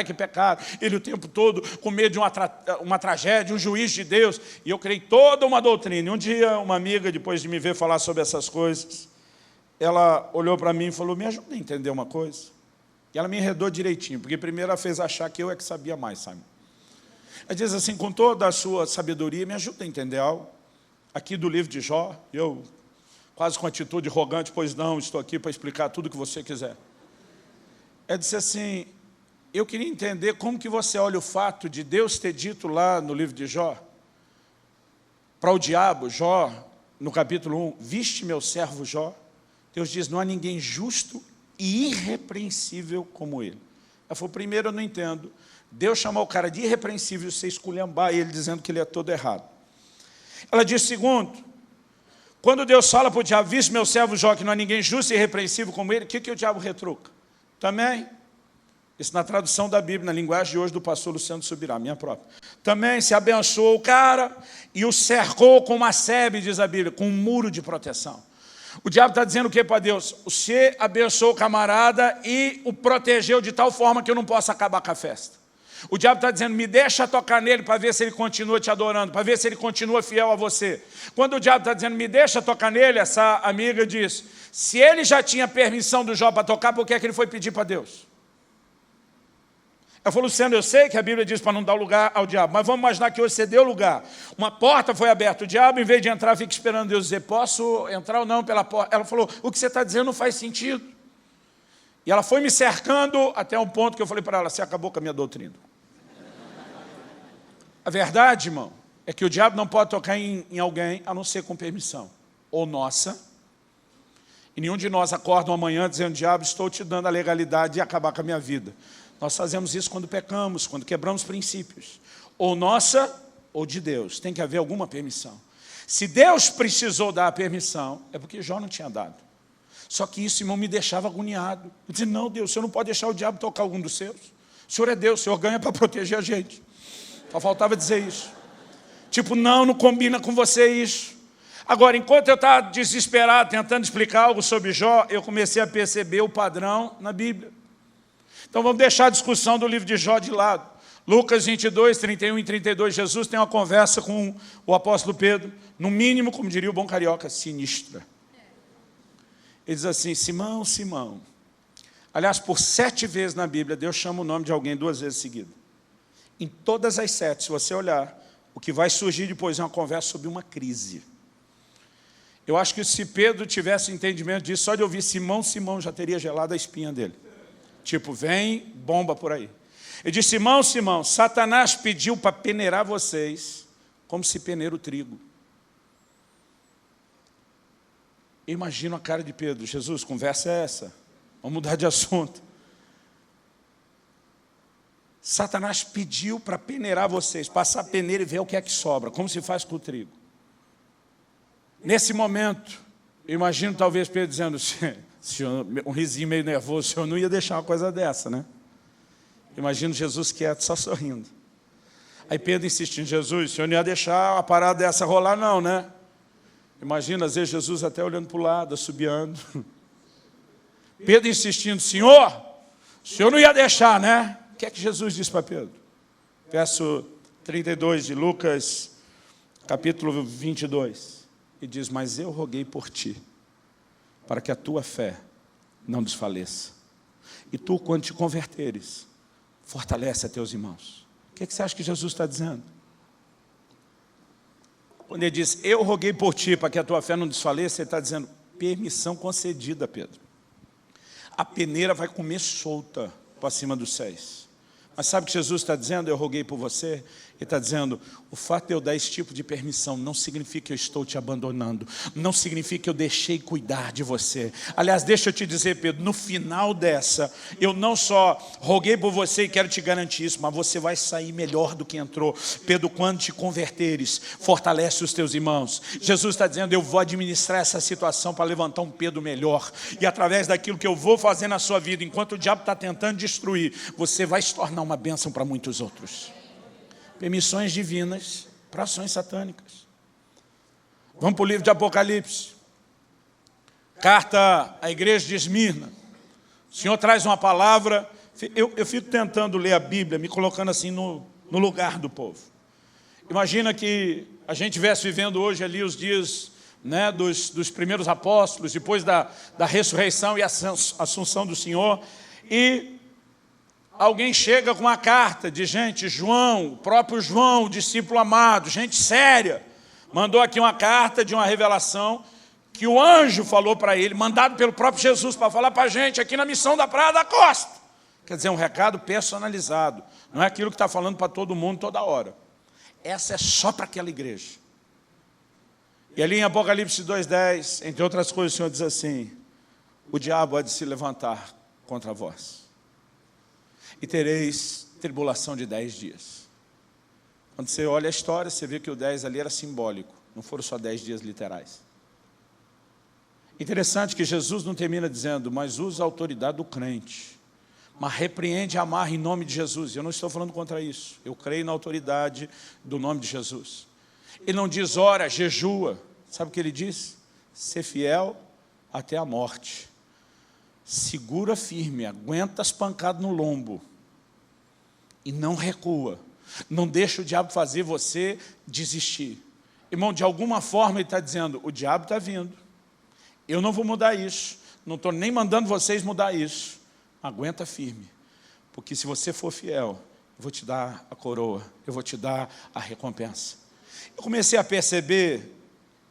Ele o tempo todo com medo de uma tragédia, um juiz de Deus. E eu criei toda uma doutrina. E um dia, uma amiga, depois de me ver falar sobre essas coisas, ela olhou para mim e falou, me ajuda a entender uma coisa. E ela me enredou direitinho, porque primeiro ela fez achar que eu é que sabia mais, sabe? Ela diz assim, com toda a sua sabedoria, me ajuda a entender algo. Aqui do livro de Jó, eu... quase com atitude arrogante, pois não, estou aqui para explicar tudo o que você quiser. Ela disse assim, eu queria entender como que você olha o fato de Deus ter dito lá no livro de Jó, para o diabo, Jó, no capítulo 1, viste meu servo Jó? Deus diz, não há ninguém justo e irrepreensível como ele. Ela falou, primeiro eu não entendo. Deus chamou o cara de irrepreensível, você esculhambar ele dizendo que ele é todo errado. Ela diz, segundo, quando Deus fala para o diabo, viste meu servo Jó, que não há ninguém justo e irrepreensível como ele, o que o diabo retruca? Também, isso na tradução da Bíblia, na linguagem de hoje do pastor Luciano Subirá, minha própria. Também se abençoou o cara e o cercou com uma sebe, diz a Bíblia, com um muro de proteção. O diabo está dizendo o que para Deus? Você abençoou o camarada e o protegeu de tal forma que eu não posso acabar com a festa. O diabo está dizendo, me deixa tocar nele para ver se ele continua te adorando, para ver se ele continua fiel a você. Quando o diabo está dizendo, me deixa tocar nele, essa amiga diz, se ele já tinha permissão do Jó para tocar, por que é que ele foi pedir para Deus? Ela falou, Luciano, eu sei que a Bíblia diz para não dar lugar ao diabo, mas vamos imaginar que hoje você deu lugar. Uma porta foi aberta, o diabo, em vez de entrar, fica esperando Deus dizer, posso entrar ou não pela porta? Ela falou, o que você está dizendo não faz sentido. E ela foi me cercando até um ponto que eu falei para ela, você acabou com a minha doutrina. A verdade, irmão, é que o diabo não pode tocar em alguém, a não ser com permissão. Ou nossa, e nenhum de nós acorda amanhã dizendo, diabo, estou te dando a legalidade de acabar com a minha vida. Nós fazemos isso quando pecamos, quando quebramos princípios. Ou nossa, ou de Deus. Tem que haver alguma permissão. Se Deus precisou dar a permissão, é porque Jó não tinha dado. Só que isso, irmão, me deixava agoniado. Eu dizia, não, Deus, o Senhor não pode deixar o diabo tocar algum dos seus. O Senhor é Deus, o Senhor ganha para proteger a gente. Só faltava dizer isso. Tipo, não combina com você isso. Agora, enquanto eu estava desesperado, tentando explicar algo sobre Jó, eu comecei a perceber o padrão na Bíblia. Então vamos deixar a discussão do livro de Jó de lado. Lucas 22, 31 e 32, Jesus tem uma conversa com o apóstolo Pedro, no mínimo, como diria o bom carioca, sinistra. Ele diz assim, Simão, Simão. Aliás, por 7 vezes na Bíblia, Deus chama o nome de alguém 2 vezes seguidas. Em todas as 7, se você olhar, o que vai surgir depois é uma conversa sobre uma crise. Eu acho que se Pedro tivesse entendimento disso, só de ouvir Simão, Simão já teria gelado a espinha dele. Tipo, vem bomba por aí. Ele disse, Simão, Simão, Satanás pediu para peneirar vocês como se peneira o trigo. Eu imagino a cara de Pedro, Jesus, conversa é essa? Vamos mudar de assunto. Satanás pediu para peneirar vocês, passar a peneira e ver o que é que sobra, como se faz com o trigo. Nesse momento, eu imagino talvez Pedro dizendo, senhor, um risinho meio nervoso, o senhor não ia deixar uma coisa dessa, né? Imagino Jesus quieto, só sorrindo. Aí Pedro insistindo, Jesus, o senhor não ia deixar uma parada dessa rolar não, né? Imagina, às vezes, Jesus até olhando para o lado, assobiando. Pedro insistindo, senhor, o senhor não ia deixar, né? O que é que Jesus disse para Pedro? Verso 32 de Lucas, capítulo 22. E diz, mas eu roguei por ti, para que a tua fé não desfaleça. E tu, quando te converteres, fortalece a teus irmãos. O que você acha que Jesus está dizendo? Quando ele diz, eu roguei por ti, para que a tua fé não desfaleça, ele está dizendo, permissão concedida, Pedro. A peneira vai comer solta para cima dos céus. Mas sabe o que Jesus está dizendo? Eu roguei por você. Ele está dizendo, o fato de eu dar esse tipo de permissão não significa que eu estou te abandonando. Não significa que eu deixei cuidar de você. Aliás, deixa eu te dizer, Pedro, no final dessa, eu não só roguei por você e quero te garantir isso, mas você vai sair melhor do que entrou. Pedro, quando te converteres, fortalece os teus irmãos. Jesus está dizendo, eu vou administrar essa situação para levantar um Pedro melhor. E através daquilo que eu vou fazer na sua vida, enquanto o diabo está tentando destruir, você vai se tornar uma bênção para muitos outros. Permissões divinas para ações satânicas. Vamos para o livro de Apocalipse. Carta à igreja de Esmirna. O Senhor traz uma palavra. Eu fico tentando ler a Bíblia, me colocando assim no lugar do povo. Imagina que a gente estivesse vivendo hoje ali os dias, né, dos primeiros apóstolos, depois da ressurreição e assunção do Senhor, e alguém chega com uma carta de gente, João, o próprio João, o discípulo amado, gente séria, mandou aqui uma carta de uma revelação que o anjo falou para ele, mandado pelo próprio Jesus para falar para a gente aqui na missão da Praia da Costa. Quer dizer, um recado personalizado. Não é aquilo que está falando para todo mundo toda hora. Essa é só para aquela igreja. E ali em Apocalipse 2:10, entre outras coisas, o Senhor diz assim: o diabo há de se levantar contra vós, e tereis tribulação de 10 dias. Quando você olha a história, você vê que o 10 ali era simbólico, não foram só 10 dias literais. Interessante que Jesus não termina dizendo, mas usa a autoridade do crente, mas repreende e amarra em nome de Jesus. Eu não estou falando contra isso, eu creio na autoridade do nome de Jesus. Ele não diz, ora, jejua. Sabe o que ele diz? Ser fiel até a morte. Segura firme, aguenta as pancadas no lombo. E não recua. Não deixa o diabo fazer você desistir. Irmão, de alguma forma ele está dizendo, o diabo está vindo. Eu não vou mudar isso. Não estou nem mandando vocês mudar isso. Aguenta firme. Porque se você for fiel, eu vou te dar a coroa. Eu vou te dar a recompensa. Eu comecei a perceber,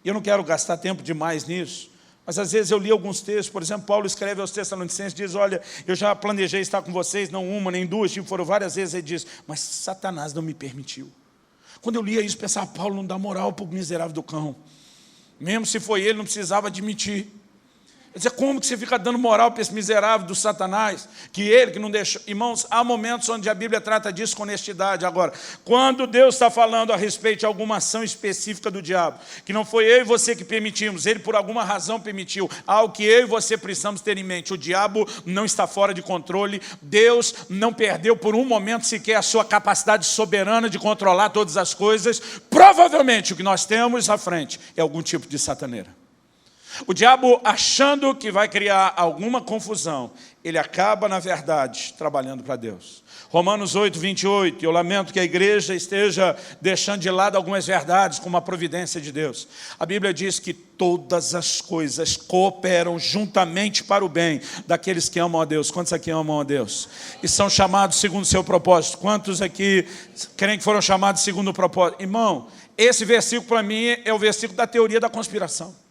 e eu não quero gastar tempo demais nisso, mas às vezes eu li alguns textos, por exemplo, Paulo escreve aos Tessalonicenses, diz, olha, eu já planejei estar com vocês, não uma, nem duas, foram várias vezes, ele diz, mas Satanás não me permitiu. Quando eu lia isso, pensava, Paulo não dá moral para o miserável do cão. Mesmo se foi ele, não precisava admitir. Quer dizer, como que você fica dando moral para esse miserável do Satanás? Que ele que não deixou... Irmãos, há momentos onde a Bíblia trata disso com honestidade. Agora, quando Deus está falando a respeito de alguma ação específica do diabo, que não foi eu e você que permitimos, ele por alguma razão permitiu, algo que eu e você precisamos ter em mente. O diabo não está fora de controle. Deus não perdeu por um momento sequer a sua capacidade soberana de controlar todas as coisas. Provavelmente o que nós temos à frente é algum tipo de sataneira. O diabo, achando que vai criar alguma confusão, ele acaba, na verdade, trabalhando para Deus. Romanos 8:28, eu lamento que a igreja esteja deixando de lado algumas verdades, como a providência de Deus. A Bíblia diz que todas as coisas cooperam juntamente para o bem daqueles que amam a Deus. Quantos aqui amam a Deus? E são chamados segundo o seu propósito. Quantos aqui creem que foram chamados segundo o propósito? Irmão, esse versículo para mim é o versículo da teoria da conspiração.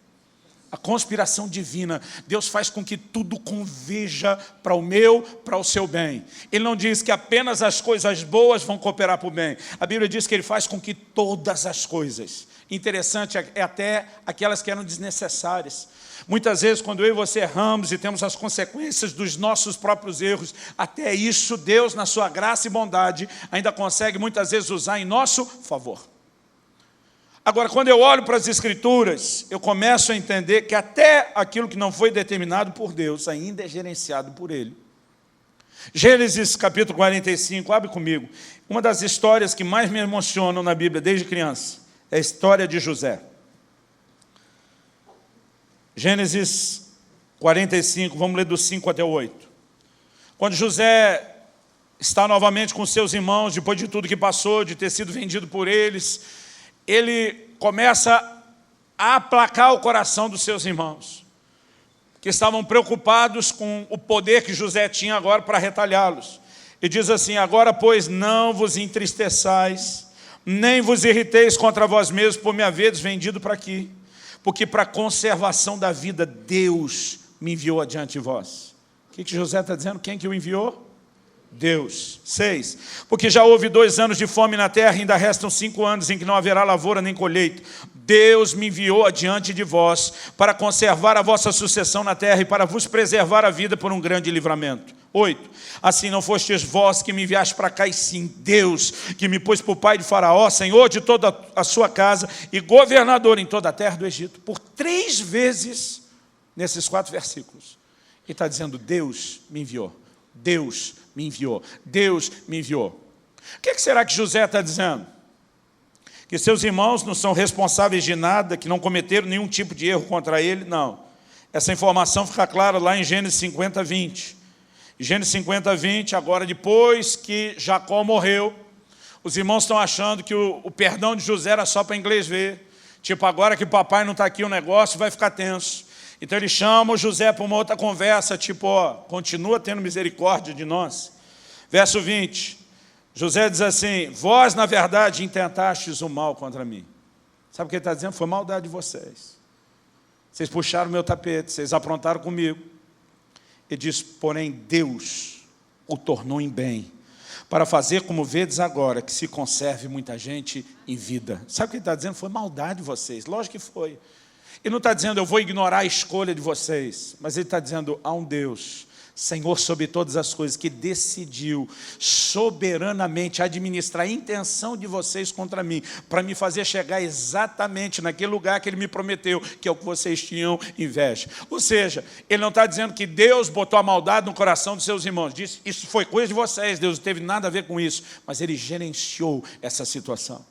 A conspiração divina, Deus faz com que tudo converja para o meu, para o seu bem. Ele não diz que apenas as coisas boas vão cooperar para o bem. A Bíblia diz que Ele faz com que todas as coisas, interessante, é até aquelas que eram desnecessárias. Muitas vezes, quando eu e você erramos e temos as consequências dos nossos próprios erros, até isso Deus, na sua graça e bondade, ainda consegue muitas vezes usar em nosso favor. Agora, quando eu olho para as Escrituras, eu começo a entender que até aquilo que não foi determinado por Deus, ainda é gerenciado por Ele. Gênesis capítulo 45, abre comigo. Uma das histórias que mais me emocionam na Bíblia, desde criança, é a história de José. Gênesis 45, vamos ler do 5 até o 8. Quando José está novamente com seus irmãos, depois de tudo que passou, de ter sido vendido por eles, ele começa a aplacar o coração dos seus irmãos, que estavam preocupados com o poder que José tinha agora para retalhá-los. E diz assim, agora, pois, não vos entristeçais, nem vos irriteis contra vós mesmos por me haveres vendido para aqui, porque para a conservação da vida Deus me enviou adiante de vós. O que José está dizendo? Quem que o enviou? Deus. 6. Porque já houve 2 anos de fome na terra, e ainda restam 5 anos em que não haverá lavoura nem colheita. Deus me enviou adiante de vós para conservar a vossa sucessão na terra e para vos preservar a vida por um grande livramento. 8. Assim não fostes vós que me enviaste para cá, e sim Deus, que me pôs por pai de Faraó, senhor de toda a sua casa e governador em toda a terra do Egito. Por 3 vezes nesses 4 versículos. Ele está dizendo, Deus me enviou. Deus me enviou. Deus me enviou. O que será que José está dizendo? Que seus irmãos não são responsáveis de nada, que não cometeram nenhum tipo de erro contra ele? Não. Essa informação fica clara lá em Gênesis 50:20. Gênesis 50:20, agora depois que Jacó morreu, os irmãos estão achando que o perdão de José era só para inglês ver. Tipo, agora que o papai não está aqui, o negócio vai ficar tenso. Então ele chama o José para uma outra conversa, tipo, ó, continua tendo misericórdia de nós. Verso 20, José diz assim, vós na verdade intentastes o mal contra mim. Sabe o que ele está dizendo? Foi maldade de vocês. Vocês puxaram o meu tapete, vocês aprontaram comigo. Ele diz, porém Deus o tornou em bem, para fazer como vedes agora, que se conserve muita gente em vida. Sabe o que ele está dizendo? Foi maldade de vocês. Lógico que foi. Ele não está dizendo, eu vou ignorar a escolha de vocês, mas ele está dizendo, há um Deus, Senhor sobre todas as coisas, que decidiu soberanamente administrar a intenção de vocês contra mim, para me fazer chegar exatamente naquele lugar que Ele me prometeu, que é o que vocês tinham inveja. Ou seja, Ele não está dizendo que Deus botou a maldade no coração dos seus irmãos. Disse, isso foi coisa de vocês, Deus não teve nada a ver com isso, mas Ele gerenciou essa situação.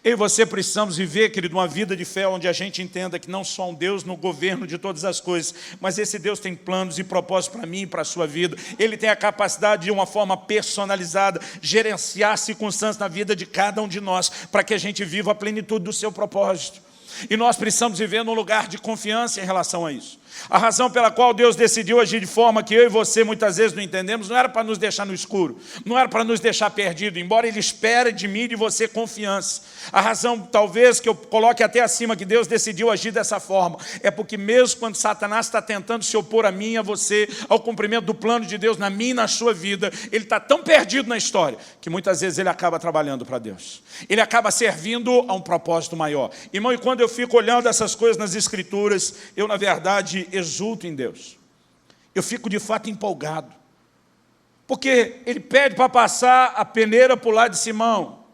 Eu e você precisamos viver, querido, uma vida de fé onde a gente entenda que não só há um Deus no governo de todas as coisas, mas esse Deus tem planos e propósitos para mim e para a sua vida. Ele tem a capacidade de, uma forma personalizada, gerenciar circunstâncias na vida de cada um de nós, para que a gente viva a plenitude do seu propósito. E nós precisamos viver num lugar de confiança em relação a isso. A razão pela qual Deus decidiu agir de forma que eu e você muitas vezes não entendemos, não era para nos deixar no escuro, não era para nos deixar perdidos, embora Ele espere de mim e de você confiança. A razão, talvez, que eu coloque até acima que Deus decidiu agir dessa forma, é porque mesmo quando Satanás está tentando se opor a mim e a você, ao cumprimento do plano de Deus na minha e na sua vida, ele está tão perdido na história, que muitas vezes ele acaba trabalhando para Deus. Ele acaba servindo a um propósito maior. Irmão, e quando eu fico olhando essas coisas nas Escrituras, eu, na verdade, exulto em Deus. Eu fico de fato empolgado. Porque Ele pede para passar a peneira para o lado de Simão.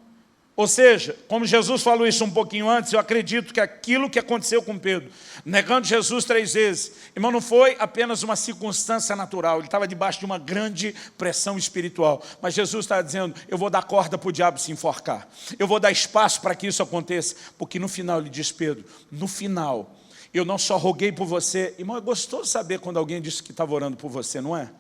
Ou seja, como Jesus falou isso um pouquinho antes, eu acredito que aquilo que aconteceu com Pedro, negando Jesus 3 vezes, irmão, não foi apenas uma circunstância natural, ele estava debaixo de uma grande pressão espiritual. Mas Jesus estava dizendo, eu vou dar corda para o diabo se enforcar. Eu vou dar espaço para que isso aconteça. Porque no final, ele diz, Pedro, no final, eu não só roguei por você. Irmão, é gostoso saber quando alguém disse que estava orando por você, não é?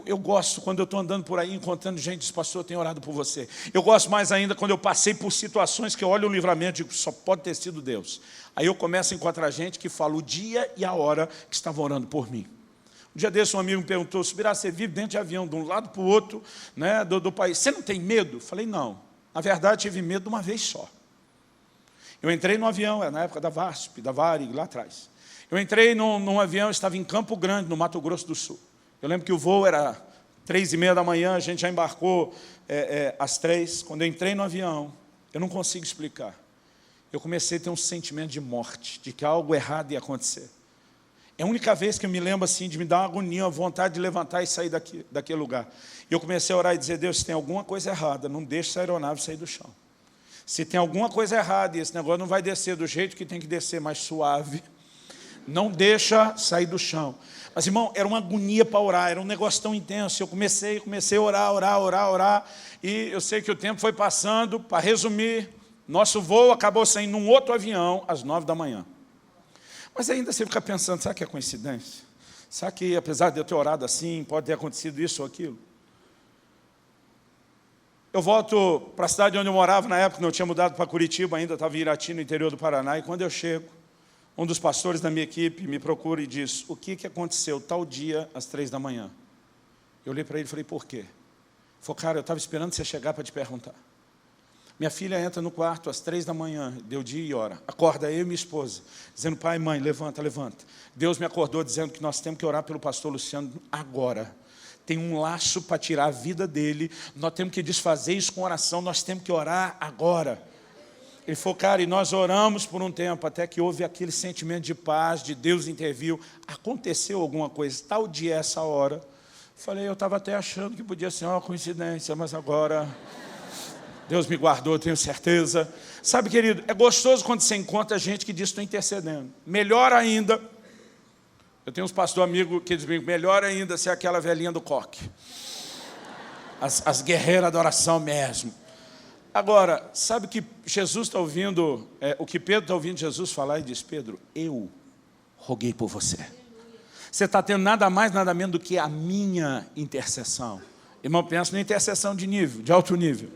Eu gosto quando eu estou andando por aí, encontrando gente, diz, pastor, eu tenho orado por você. Eu gosto mais ainda quando eu passei por situações que eu olho o livramento e digo, só pode ter sido Deus. Aí eu começo a encontrar gente que fala o dia e a hora que estava orando por mim. Um dia desse um amigo me perguntou, Subirá, você vive dentro de avião, de um lado para o outro, né, do país. Você não tem medo? Eu falei, não. Na verdade, tive medo de uma vez só. Eu entrei no avião, era na época da VASP, da Varig, lá atrás. Eu entrei num avião, estava em Campo Grande, no Mato Grosso do Sul. Eu lembro que o voo era 3h30 da manhã, a gente já embarcou às 3. Quando eu entrei no avião, eu não consigo explicar. Eu comecei a ter um sentimento de morte, de que algo errado ia acontecer. É a única vez que eu me lembro assim, de me dar uma agonia, uma vontade de levantar e sair daquele lugar. E eu comecei a orar e dizer, Deus, se tem alguma coisa errada, não deixe essa aeronave sair do chão. Se tem alguma coisa errada e esse negócio não vai descer do jeito que tem que descer, mais suave, não deixa sair do chão. Mas, irmão, era uma agonia para orar, era um negócio tão intenso. Eu comecei a orar. E eu sei que o tempo foi passando. Para resumir, nosso voo acabou saindo num outro avião às 9 da manhã. Mas ainda você fica pensando, será que é coincidência? Será que, apesar de eu ter orado assim, pode ter acontecido isso ou aquilo? Eu volto para a cidade onde eu morava na época, não tinha mudado para Curitiba ainda, estava em Irati, no interior do Paraná, e quando eu chego, um dos pastores da minha equipe me procura e diz, o que aconteceu tal dia às 3 da manhã? Eu olhei para ele e falei, por quê? Ele falou, cara, eu estava esperando você chegar para te perguntar. Minha filha entra no quarto às 3 da manhã, deu dia e hora, acorda eu e minha esposa, dizendo, pai, mãe, levanta. Deus me acordou dizendo que nós temos que orar pelo pastor Luciano agora. Tem um laço para tirar a vida dele, nós temos que desfazer isso com oração, nós temos que orar agora. Ele falou, cara, e nós oramos por um tempo, até que houve aquele sentimento de paz, de Deus interviu. Aconteceu alguma coisa, tal dia, essa hora. Falei, eu estava até achando que podia ser uma coincidência, mas agora Deus me guardou, tenho certeza. Sabe, querido, é gostoso quando você encontra gente que diz, estou intercedendo. Melhor ainda, eu tenho uns pastor amigos que dizem, melhor ainda ser aquela velhinha do coque. As guerreiras da oração mesmo. Agora, sabe que Jesus está ouvindo, o que Pedro está ouvindo Jesus falar e diz, Pedro, eu roguei por você. Você está tendo nada mais, nada menos do que a minha intercessão. Irmão, pensa na intercessão de alto nível.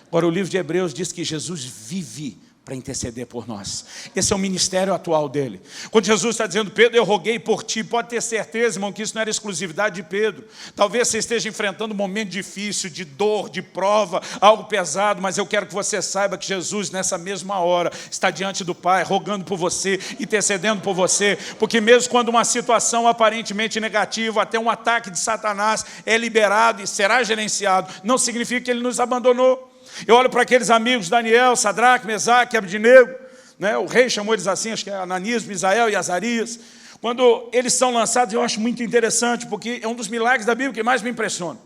Agora, o livro de Hebreus diz que Jesus vive para interceder por nós. Esse é o ministério atual dele. Quando Jesus está dizendo, Pedro, eu roguei por ti, pode ter certeza, irmão, que isso não era exclusividade de Pedro. Talvez você esteja enfrentando um momento difícil, de dor, de prova, algo pesado, mas eu quero que você saiba que Jesus, nessa mesma hora, está diante do Pai, rogando por você, intercedendo por você, porque mesmo quando uma situação aparentemente negativa, até um ataque de Satanás é liberado e será gerenciado, não significa que ele nos abandonou. Eu olho para aqueles amigos, Daniel, Sadraque, Mesaque, Abdinego, né? O rei chamou eles assim, acho que é Ananias, Misael e Azarias. Quando eles são lançados, eu acho muito interessante, porque é um dos milagres da Bíblia que mais me impressiona.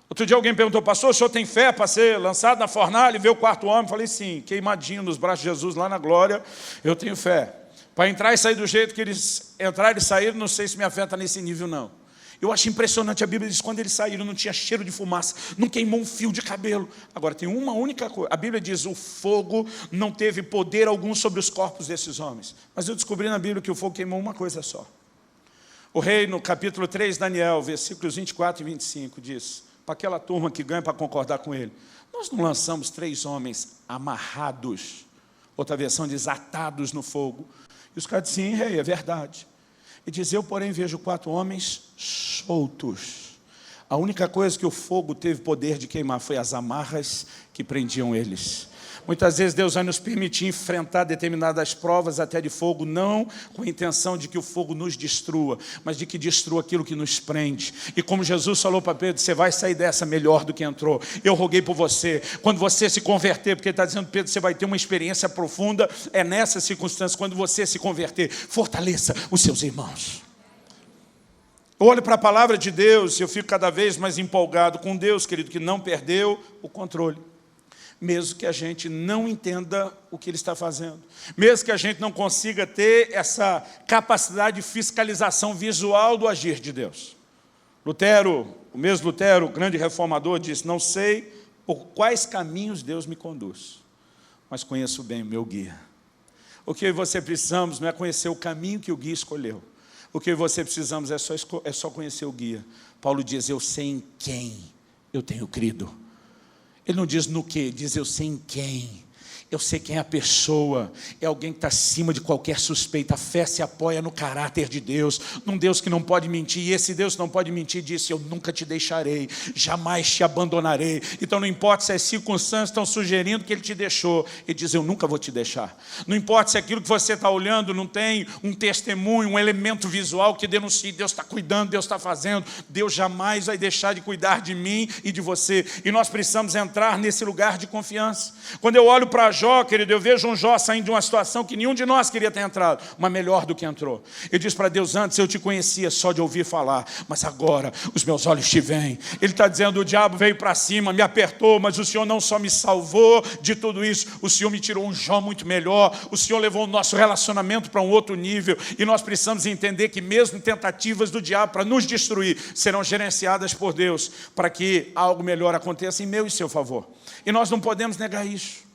Outro dia alguém perguntou, pastor, o senhor tem fé para ser lançado na fornalha e ver o quarto homem? Eu falei, sim, queimadinho nos braços de Jesus lá na glória, eu tenho fé. Para entrar e sair do jeito que eles entraram e saíram, não sei se me afeta nesse nível, não. Eu acho impressionante, a Bíblia diz que quando eles saíram não tinha cheiro de fumaça, não queimou um fio de cabelo. Agora tem uma única coisa, a Bíblia diz, o fogo não teve poder algum sobre os corpos desses homens. Mas eu descobri na Bíblia que o fogo queimou uma coisa só. O rei, no capítulo 3, Daniel, versículos 24 e 25, diz, para aquela turma que ganha para concordar com ele, nós não lançamos 3 homens amarrados, outra versão diz atados no fogo. E os caras dizem, sim, rei, é verdade. E diz, eu, porém, vejo 4 homens soltos. A única coisa que o fogo teve poder de queimar foi as amarras que prendiam eles. Muitas vezes Deus vai nos permitir enfrentar determinadas provas até de fogo, não com a intenção de que o fogo nos destrua, mas de que destrua aquilo que nos prende. E como Jesus falou para Pedro, você vai sair dessa melhor do que entrou. Eu roguei por você. Quando você se converter, porque ele está dizendo, Pedro, você vai ter uma experiência profunda, é nessa circunstância, quando você se converter, fortaleça os seus irmãos. Eu olho para a palavra de Deus e eu fico cada vez mais empolgado com Deus, querido, que não perdeu o controle. Mesmo que a gente não entenda o que Ele está fazendo. Mesmo que a gente não consiga ter essa capacidade de fiscalização visual do agir de Deus. Lutero, o mesmo Lutero, o grande reformador, disse, não sei por quais caminhos Deus me conduz, mas conheço bem o meu guia. O que você precisamos não é conhecer o caminho que o guia escolheu. O que você precisamos é só conhecer o guia. Paulo diz, eu sei em quem eu tenho crido. Ele não diz no que, diz eu sei em quem. Eu sei quem é a pessoa, é alguém que está acima de qualquer suspeita. A fé se apoia no caráter de Deus, num Deus que não pode mentir. E esse Deus que não pode mentir disse, eu nunca te deixarei, jamais te abandonarei. Então não importa se as circunstâncias estão sugerindo que Ele te deixou, Ele diz, eu nunca vou te deixar. Não importa se aquilo que você está olhando não tem um testemunho, um elemento visual que denuncie, Deus está cuidando, Deus está fazendo, Deus jamais vai deixar de cuidar de mim e de você. E nós precisamos entrar nesse lugar de confiança. Quando eu olho para Jó, querido, eu vejo um Jó saindo de uma situação que nenhum de nós queria ter entrado, mas melhor do que entrou. Ele diz para Deus, antes eu te conhecia só de ouvir falar, mas agora os meus olhos te veem. Ele está dizendo, o diabo veio para cima, me apertou, mas o Senhor não só me salvou de tudo isso, o Senhor me tirou um Jó muito melhor, o Senhor levou o nosso relacionamento para um outro nível, e nós precisamos entender que mesmo tentativas do diabo para nos destruir, serão gerenciadas por Deus, para que algo melhor aconteça em meu e seu favor. E nós não podemos negar isso.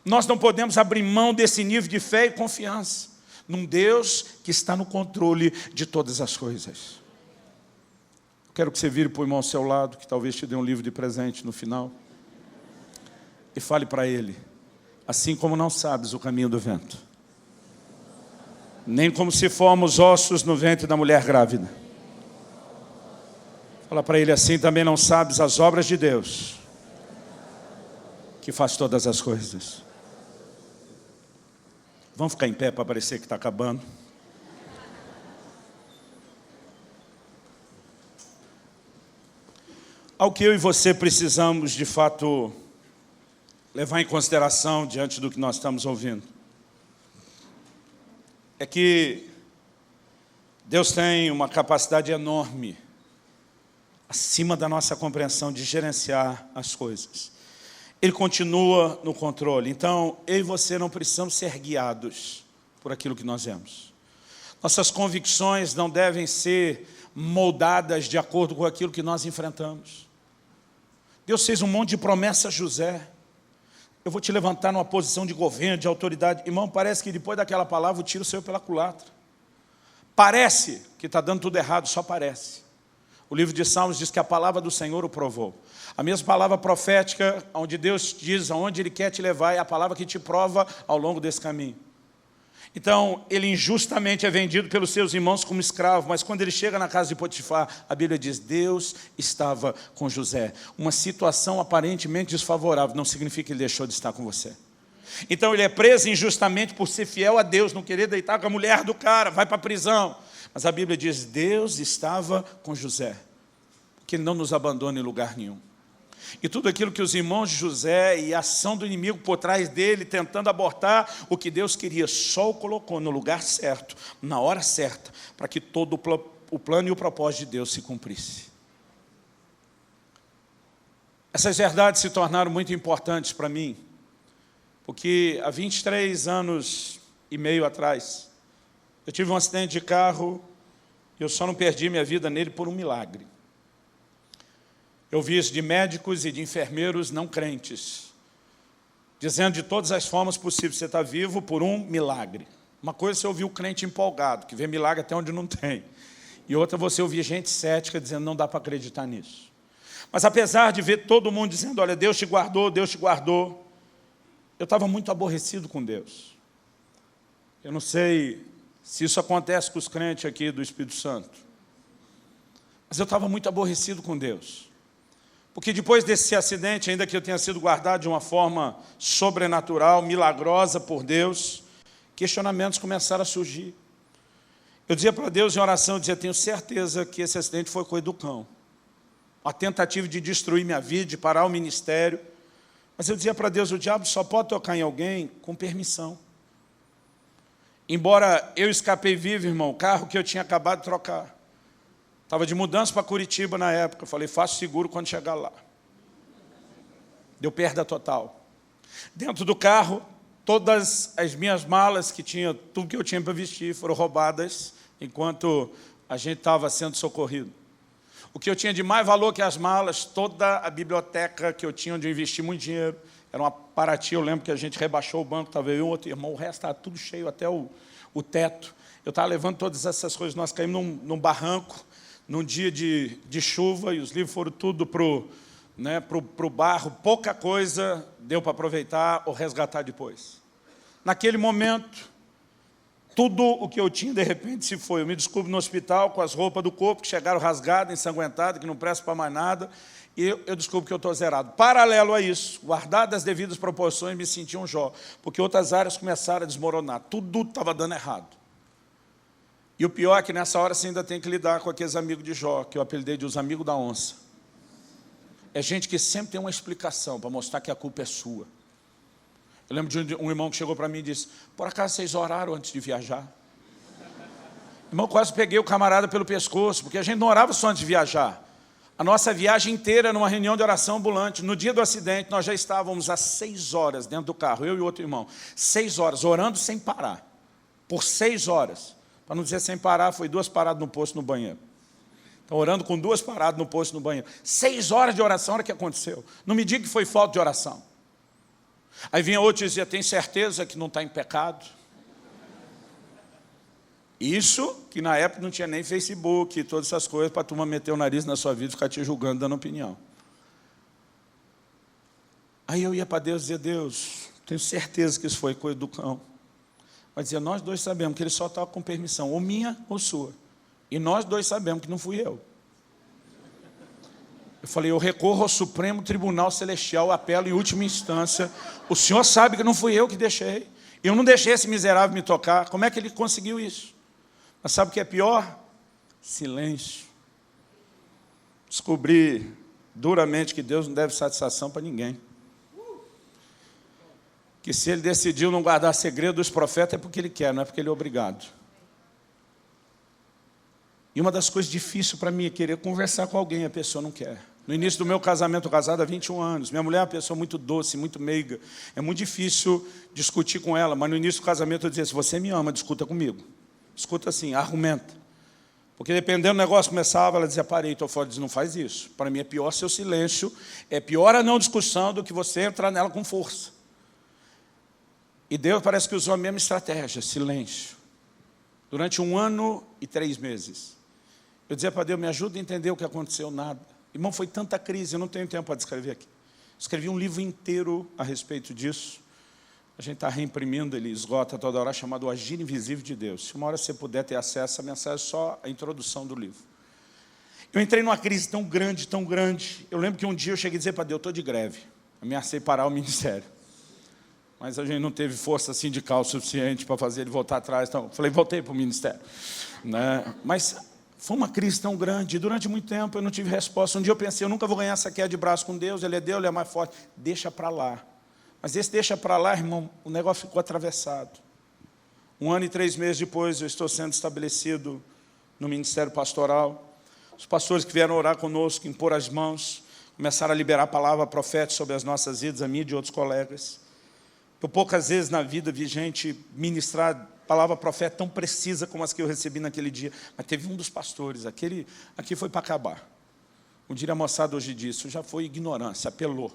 Nós não podemos abrir mão desse nível de fé e confiança num Deus que está no controle de todas as coisas. Quero que você vire para o irmão ao seu lado, que talvez te dê um livro de presente no final, e fale para ele, assim como não sabes o caminho do vento, nem como se formos ossos no ventre da mulher grávida. Fala para ele, assim também não sabes as obras de Deus, que faz todas as coisas. Vamos ficar em pé para parecer que está acabando. Ao que eu e você precisamos, de fato, levar em consideração diante do que nós estamos ouvindo, é que Deus tem uma capacidade enorme, acima da nossa compreensão, de gerenciar as coisas. Ele continua no controle. Então, eu e você não precisamos ser guiados por aquilo que nós vemos. Nossas convicções não devem ser moldadas de acordo com aquilo que nós enfrentamos. Deus fez um monte de promessas a José. Eu vou te levantar numa posição de governo, de autoridade. Irmão, parece que depois daquela palavra o tiro saiu pela culatra. Parece que está dando tudo errado, só parece. O livro de Salmos diz que a palavra do Senhor o provou. A mesma palavra profética, onde Deus diz aonde Ele quer te levar, é a palavra que te prova ao longo desse caminho. Então, ele injustamente é vendido pelos seus irmãos como escravo, mas quando ele chega na casa de Potifar, a Bíblia diz, Deus estava com José. Uma situação aparentemente desfavorável não significa que ele deixou de estar com você. Então, ele é preso injustamente por ser fiel a Deus, não querer deitar com a mulher do cara, vai para a prisão. Mas a Bíblia diz, Deus estava com José, que ele não nos abandona em lugar nenhum. E tudo aquilo que os irmãos de José e a ação do inimigo por trás dele, tentando abortar o que Deus queria, só o colocou no lugar certo, na hora certa, para que todo o plano e o propósito de Deus se cumprisse. Essas verdades se tornaram muito importantes para mim, porque há 23 anos e meio atrás, eu tive um acidente de carro e eu só não perdi minha vida nele por um milagre. Eu vi isso de médicos e de enfermeiros não crentes, dizendo de todas as formas possíveis, você está vivo por um milagre. Uma coisa é você ouvir o crente empolgado, que vê milagre até onde não tem. E outra você ouvir gente cética dizendo, não dá para acreditar nisso. Mas apesar de ver todo mundo dizendo, olha, Deus te guardou, eu estava muito aborrecido com Deus. Eu não sei se isso acontece com os crentes aqui do Espírito Santo, mas eu estava muito aborrecido com Deus. Porque depois desse acidente, ainda que eu tenha sido guardado de uma forma sobrenatural, milagrosa por Deus, questionamentos começaram a surgir. Eu dizia para Deus em oração, eu dizia, tenho certeza que esse acidente foi coisa do cão. Uma tentativa de destruir minha vida, de parar o ministério. Mas eu dizia para Deus, o diabo só pode tocar em alguém com permissão. Embora eu escapei vivo, irmão, o carro que eu tinha acabado de trocar. Estava de mudança para Curitiba na época. Eu falei, faço seguro quando chegar lá. Deu perda total. Dentro do carro, todas as minhas malas, que tinha tudo que eu tinha para vestir, foram roubadas enquanto a gente estava sendo socorrido. O que eu tinha de mais valor que as malas, toda a biblioteca que eu tinha, onde eu investi muito dinheiro, era uma Paraty. Eu lembro que a gente rebaixou o banco, estava eu e outro irmão, o resto estava tudo cheio, até o teto. Eu estava levando todas essas coisas, nós caímos num barranco, num dia de chuva, e os livros foram tudo para o barro, pouca coisa deu para aproveitar ou resgatar depois. Naquele momento, tudo o que eu tinha, de repente, se foi. Eu me descubro no hospital com as roupas do corpo, que chegaram rasgadas, ensanguentadas, que não prestam para mais nada, e eu descubro que eu estou zerado. Paralelo a isso, guardado as devidas proporções, me senti um Jó, porque outras áreas começaram a desmoronar, tudo estava dando errado. E o pior é que nessa hora você ainda tem que lidar com aqueles amigos de Jó, que eu apelidei de os amigos da onça. É gente que sempre tem uma explicação para mostrar que a culpa é sua. Eu lembro de um irmão que chegou para mim e disse, por acaso vocês oraram antes de viajar? Irmão, quase peguei o camarada pelo pescoço, porque a gente não orava só antes de viajar. A nossa viagem inteira era numa reunião de oração ambulante. No dia do acidente, nós já estávamos há 6 horas dentro do carro, eu e outro irmão. 6 horas, orando sem parar. Por 6 horas. Para não dizer sem parar, foi 2 paradas no posto no banheiro. Então, orando com 2 paradas no posto no banheiro. 6 horas de oração, olha o que aconteceu. Não me diga que foi falta de oração. Aí vinha outro e dizia, tem certeza que não está em pecado? Isso que na época não tinha nem Facebook e todas essas coisas para a turma meter o nariz na sua vida e ficar te julgando, dando opinião. Aí eu ia para Deus e dizia, Deus, tenho certeza que isso foi coisa do cão. Mas dizia, nós dois sabemos que ele só estava com permissão, ou minha ou sua. E nós dois sabemos que não fui eu. Eu falei, eu recorro ao Supremo Tribunal Celestial, apelo em última instância. O senhor sabe que não fui eu que deixei. Eu não deixei esse miserável me tocar. Como é que ele conseguiu isso? Mas sabe o que é pior? Silêncio. Descobri duramente que Deus não deve satisfação para ninguém. Que se ele decidiu não guardar segredo dos profetas é porque ele quer, não é porque ele é obrigado. E uma das coisas difíceis para mim é querer conversar com alguém, a pessoa não quer. No início do meu casamento, casado há 21 anos, minha mulher é uma pessoa muito doce, muito meiga. É muito difícil discutir com ela, mas no início do casamento eu dizia, se você me ama, discuta comigo. Escuta assim, argumenta. Porque dependendo do negócio começava, ela dizia, parei, estou fora, dizia, não faz isso. Para mim é pior seu silêncio, é pior a não discussão do que você entrar nela com força. E Deus parece que usou a mesma estratégia, silêncio. Durante 1 ano e 3 meses. Eu dizia para Deus, me ajuda a entender o que aconteceu, nada. Irmão, foi tanta crise, eu não tenho tempo para descrever aqui. Escrevi um livro inteiro a respeito disso. A gente está reimprimindo, ele esgota toda hora, chamado O Agir Invisível de Deus. Se uma hora você puder ter acesso, a mensagem é só a introdução do livro. Eu entrei numa crise tão grande, tão grande. Eu lembro que um dia eu cheguei a dizer para Deus, eu estou de greve. Ameacei parar o ministério. Mas a gente não teve força sindical suficiente para fazer ele voltar atrás. Então, falei, voltei para o ministério. Né? Mas foi uma crise tão grande. Durante muito tempo eu não tive resposta. Um dia eu pensei, eu nunca vou ganhar essa queda de braço com Deus. Ele é Deus, ele é mais forte. Deixa para lá. Mas esse deixa para lá, irmão, o negócio ficou atravessado. 1 ano e 3 meses depois, eu estou sendo estabelecido no ministério pastoral. Os pastores que vieram orar conosco, impor as mãos, começaram a liberar a palavra profética sobre as nossas vidas, a minha e de outros colegas. Eu poucas vezes na vida vi gente ministrar palavra profética tão precisa como as que eu recebi naquele dia. Mas teve um dos pastores, aqui foi para acabar. Um dia a moçada hoje disse, já foi ignorância, apelou.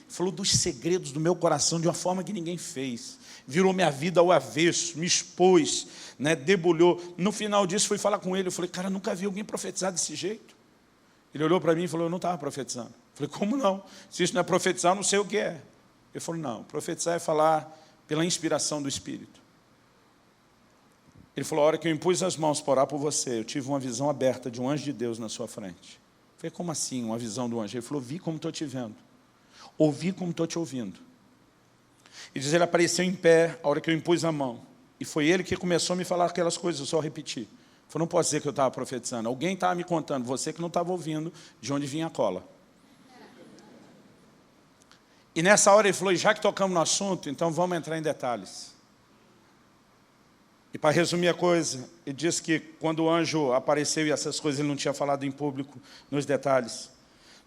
Falou dos segredos do meu coração de uma forma que ninguém fez. Virou minha vida ao avesso, me expôs, né, debulhou. No final disso, fui falar com ele. Eu falei, cara, nunca vi alguém profetizar desse jeito. Ele olhou para mim e falou, eu não estava profetizando. Eu falei, como não? Se isso não é profetizar, eu não sei o que é. Ele falou, não, profetizar é falar pela inspiração do Espírito. Ele falou, a hora que eu impus as mãos para orar por você, eu tive uma visão aberta de um anjo de Deus na sua frente. Eu falei, como assim, uma visão do anjo? Ele falou, vi como estou te vendo. Ouvi como estou te ouvindo. E diz, ele apareceu em pé, a hora que eu impus a mão. E foi ele que começou a me falar aquelas coisas, eu só repeti. Eu falei, não posso dizer que eu estava profetizando. Alguém estava me contando, você que não estava ouvindo de onde vinha a cola. E nessa hora ele falou, e já que tocamos no assunto, então vamos entrar em detalhes. E para resumir a coisa, ele disse que quando o anjo apareceu e essas coisas ele não tinha falado em público, nos detalhes.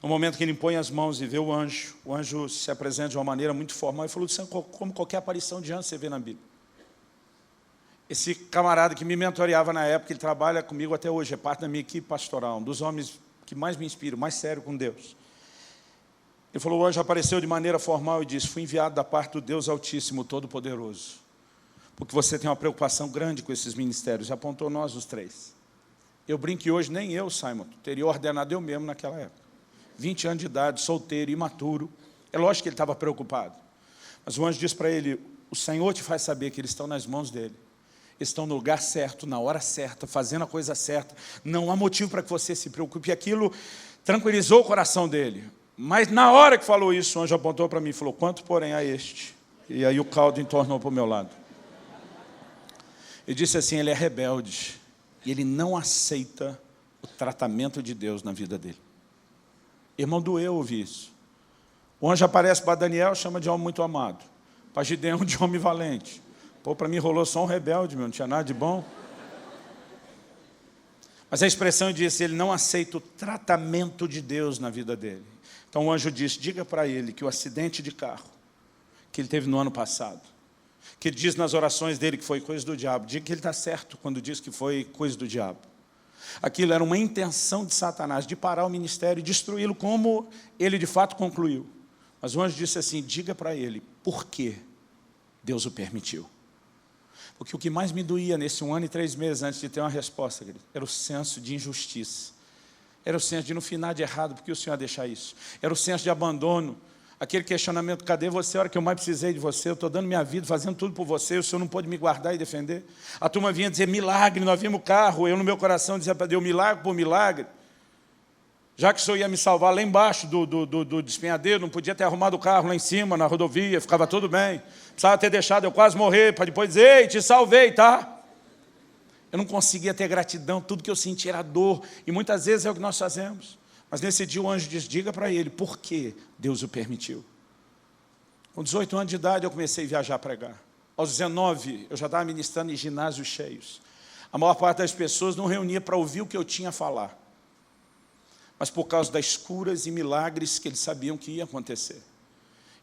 No momento que ele impõe as mãos e vê o anjo se apresenta de uma maneira muito formal. Ele falou, como qualquer aparição de anjo você vê na Bíblia. Esse camarada que me mentoreava na época, ele trabalha comigo até hoje, é parte da minha equipe pastoral, um dos homens que mais me inspiram, mais sério com Deus. Ele falou, o anjo apareceu de maneira formal e disse, fui enviado da parte do Deus Altíssimo, Todo-Poderoso, porque você tem uma preocupação grande com esses ministérios. Apontou nós os 3. Eu brinco que hoje nem eu, Simon, teria ordenado eu mesmo naquela época. 20 anos de idade, solteiro, imaturo. É lógico que ele estava preocupado. Mas o anjo disse para ele, o Senhor te faz saber que eles estão nas mãos dele. Eles estão no lugar certo, na hora certa, fazendo a coisa certa. Não há motivo para que você se preocupe. E aquilo tranquilizou o coração dele. Mas na hora que falou isso, o anjo apontou para mim e falou, quanto porém a este? E aí o caldo entornou para o meu lado. Ele disse assim, ele é rebelde. E ele não aceita o tratamento de Deus na vida dele. Irmão, doeu ouvir isso. O anjo aparece para Daniel, chama de homem muito amado. Para Gideão, de homem valente. Pô, para mim rolou só um rebelde, meu, não tinha nada de bom. Mas a expressão disse, ele não aceita o tratamento de Deus na vida dele. Então o anjo disse, diga para ele que o acidente de carro que ele teve no ano passado, que ele diz nas orações dele que foi coisa do diabo, diga que ele está certo quando diz que foi coisa do diabo. Aquilo era uma intenção de Satanás, de parar o ministério e destruí-lo, como ele de fato concluiu. Mas o anjo disse assim, diga para ele, por que Deus o permitiu? Porque o que mais me doía nesse 1 ano e 3 meses antes de ter uma resposta, era o senso de injustiça. Era o senso de no final de errado, porque o Senhor ia deixar isso. Era o senso de abandono. Aquele questionamento, cadê você? A hora que eu mais precisei de você, eu estou dando minha vida, fazendo tudo por você, o Senhor não pôde me guardar e defender. A turma vinha dizer, milagre, nós vimos o carro, eu no meu coração dizia para Deus, milagre por milagre. Já que o Senhor ia me salvar lá embaixo do despenhadeiro, não podia ter arrumado o carro lá em cima, na rodovia, ficava tudo bem. Precisava ter deixado eu quase morrer, para depois dizer, ei, te salvei, tá? Eu não conseguia ter gratidão, tudo que eu sentia era dor, e muitas vezes é o que nós fazemos. Mas nesse dia o anjo diz, diga para ele, por que Deus o permitiu? Com 18 anos de idade eu comecei a viajar a pregar. Aos 19 eu já estava ministrando em ginásios cheios. A maior parte das pessoas não reunia para ouvir o que eu tinha a falar. Mas por causa das curas e milagres que eles sabiam que ia acontecer.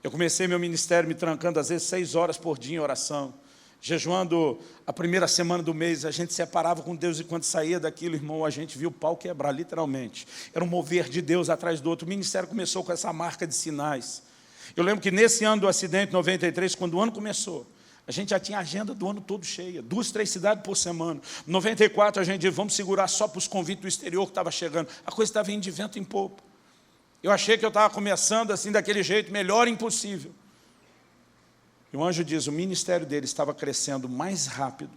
Eu comecei meu ministério me trancando às vezes 6 horas por dia em oração. Jejuando a primeira semana do mês, a gente separava com Deus e quando saía daquilo, irmão, a gente viu o pau quebrar, literalmente. Era um mover de Deus atrás do outro. O ministério começou com essa marca de sinais. Eu lembro que nesse ano do acidente, 93, quando o ano começou, A gente já tinha a agenda do ano todo cheia, 2, 3 cidades por semana. Em 94 a gente disse, vamos segurar só para os convites do exterior que estava chegando. A coisa estava indo de vento em popa. Eu achei que eu estava começando assim, daquele jeito, melhor impossível. E o anjo diz, o ministério dele estava crescendo mais rápido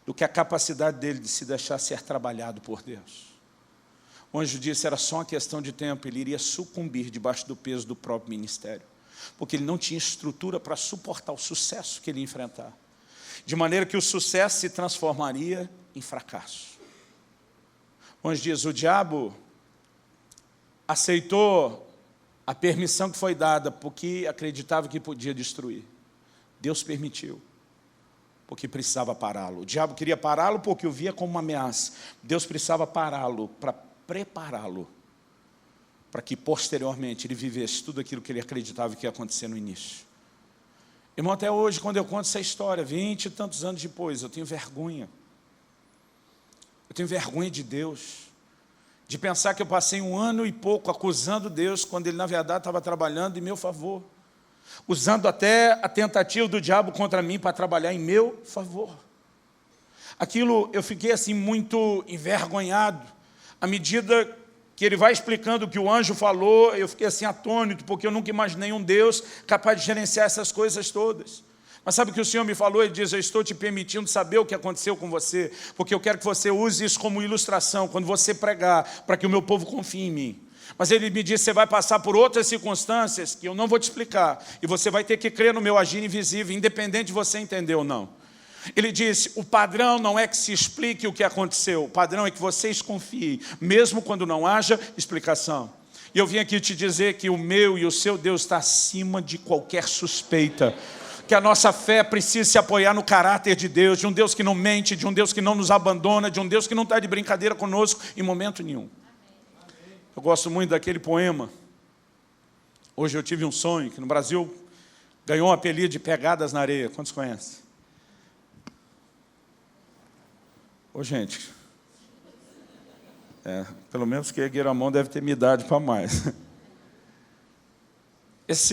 do que a capacidade dele de se deixar ser trabalhado por Deus. O anjo disse, era só uma questão de tempo, ele iria sucumbir debaixo do peso do próprio ministério, porque ele não tinha estrutura para suportar o sucesso que ele ia enfrentar. De maneira que o sucesso se transformaria em fracasso. O anjo diz, o diabo aceitou a permissão que foi dada porque acreditava que podia destruir. Deus permitiu, porque precisava pará-lo. O diabo queria pará-lo porque o via como uma ameaça. Deus precisava pará-lo para prepará-lo, para que posteriormente ele vivesse tudo aquilo que ele acreditava que ia acontecer no início. Irmão, até hoje, quando eu conto essa história, 20 e tantos anos depois, eu tenho vergonha. Eu tenho vergonha de Deus. De pensar que eu passei 1 ano e pouco acusando Deus, quando Ele, na verdade, estava trabalhando em meu favor. Usando até a tentativa do diabo contra mim para trabalhar em meu favor. Aquilo, eu fiquei assim muito envergonhado. À medida que ele vai explicando o que o anjo falou, eu fiquei assim atônito, porque eu nunca imaginei um Deus capaz de gerenciar essas coisas todas. Mas sabe o que o Senhor me falou? Ele diz, eu estou te permitindo saber o que aconteceu com você, porque eu quero que você use isso como ilustração, quando você pregar, para que o meu povo confie em mim. Mas ele me disse, você vai passar por outras circunstâncias que eu não vou te explicar, e você vai ter que crer no meu agir invisível, independente de você entender ou não. Ele disse, o padrão não é que se explique o que aconteceu, o padrão é que vocês confiem, mesmo quando não haja explicação. E eu vim aqui te dizer que o meu e o seu Deus está acima de qualquer suspeita, que a nossa fé precisa se apoiar no caráter de Deus, de um Deus que não mente, de um Deus que não nos abandona, de um Deus que não está de brincadeira conosco em momento nenhum. Eu gosto muito daquele poema. Hoje eu tive um sonho que no Brasil ganhou um apelido de Pegadas na Areia. Quantos conhecem? Ô gente, pelo menos que ergueram a mão deve ter minha idade para mais.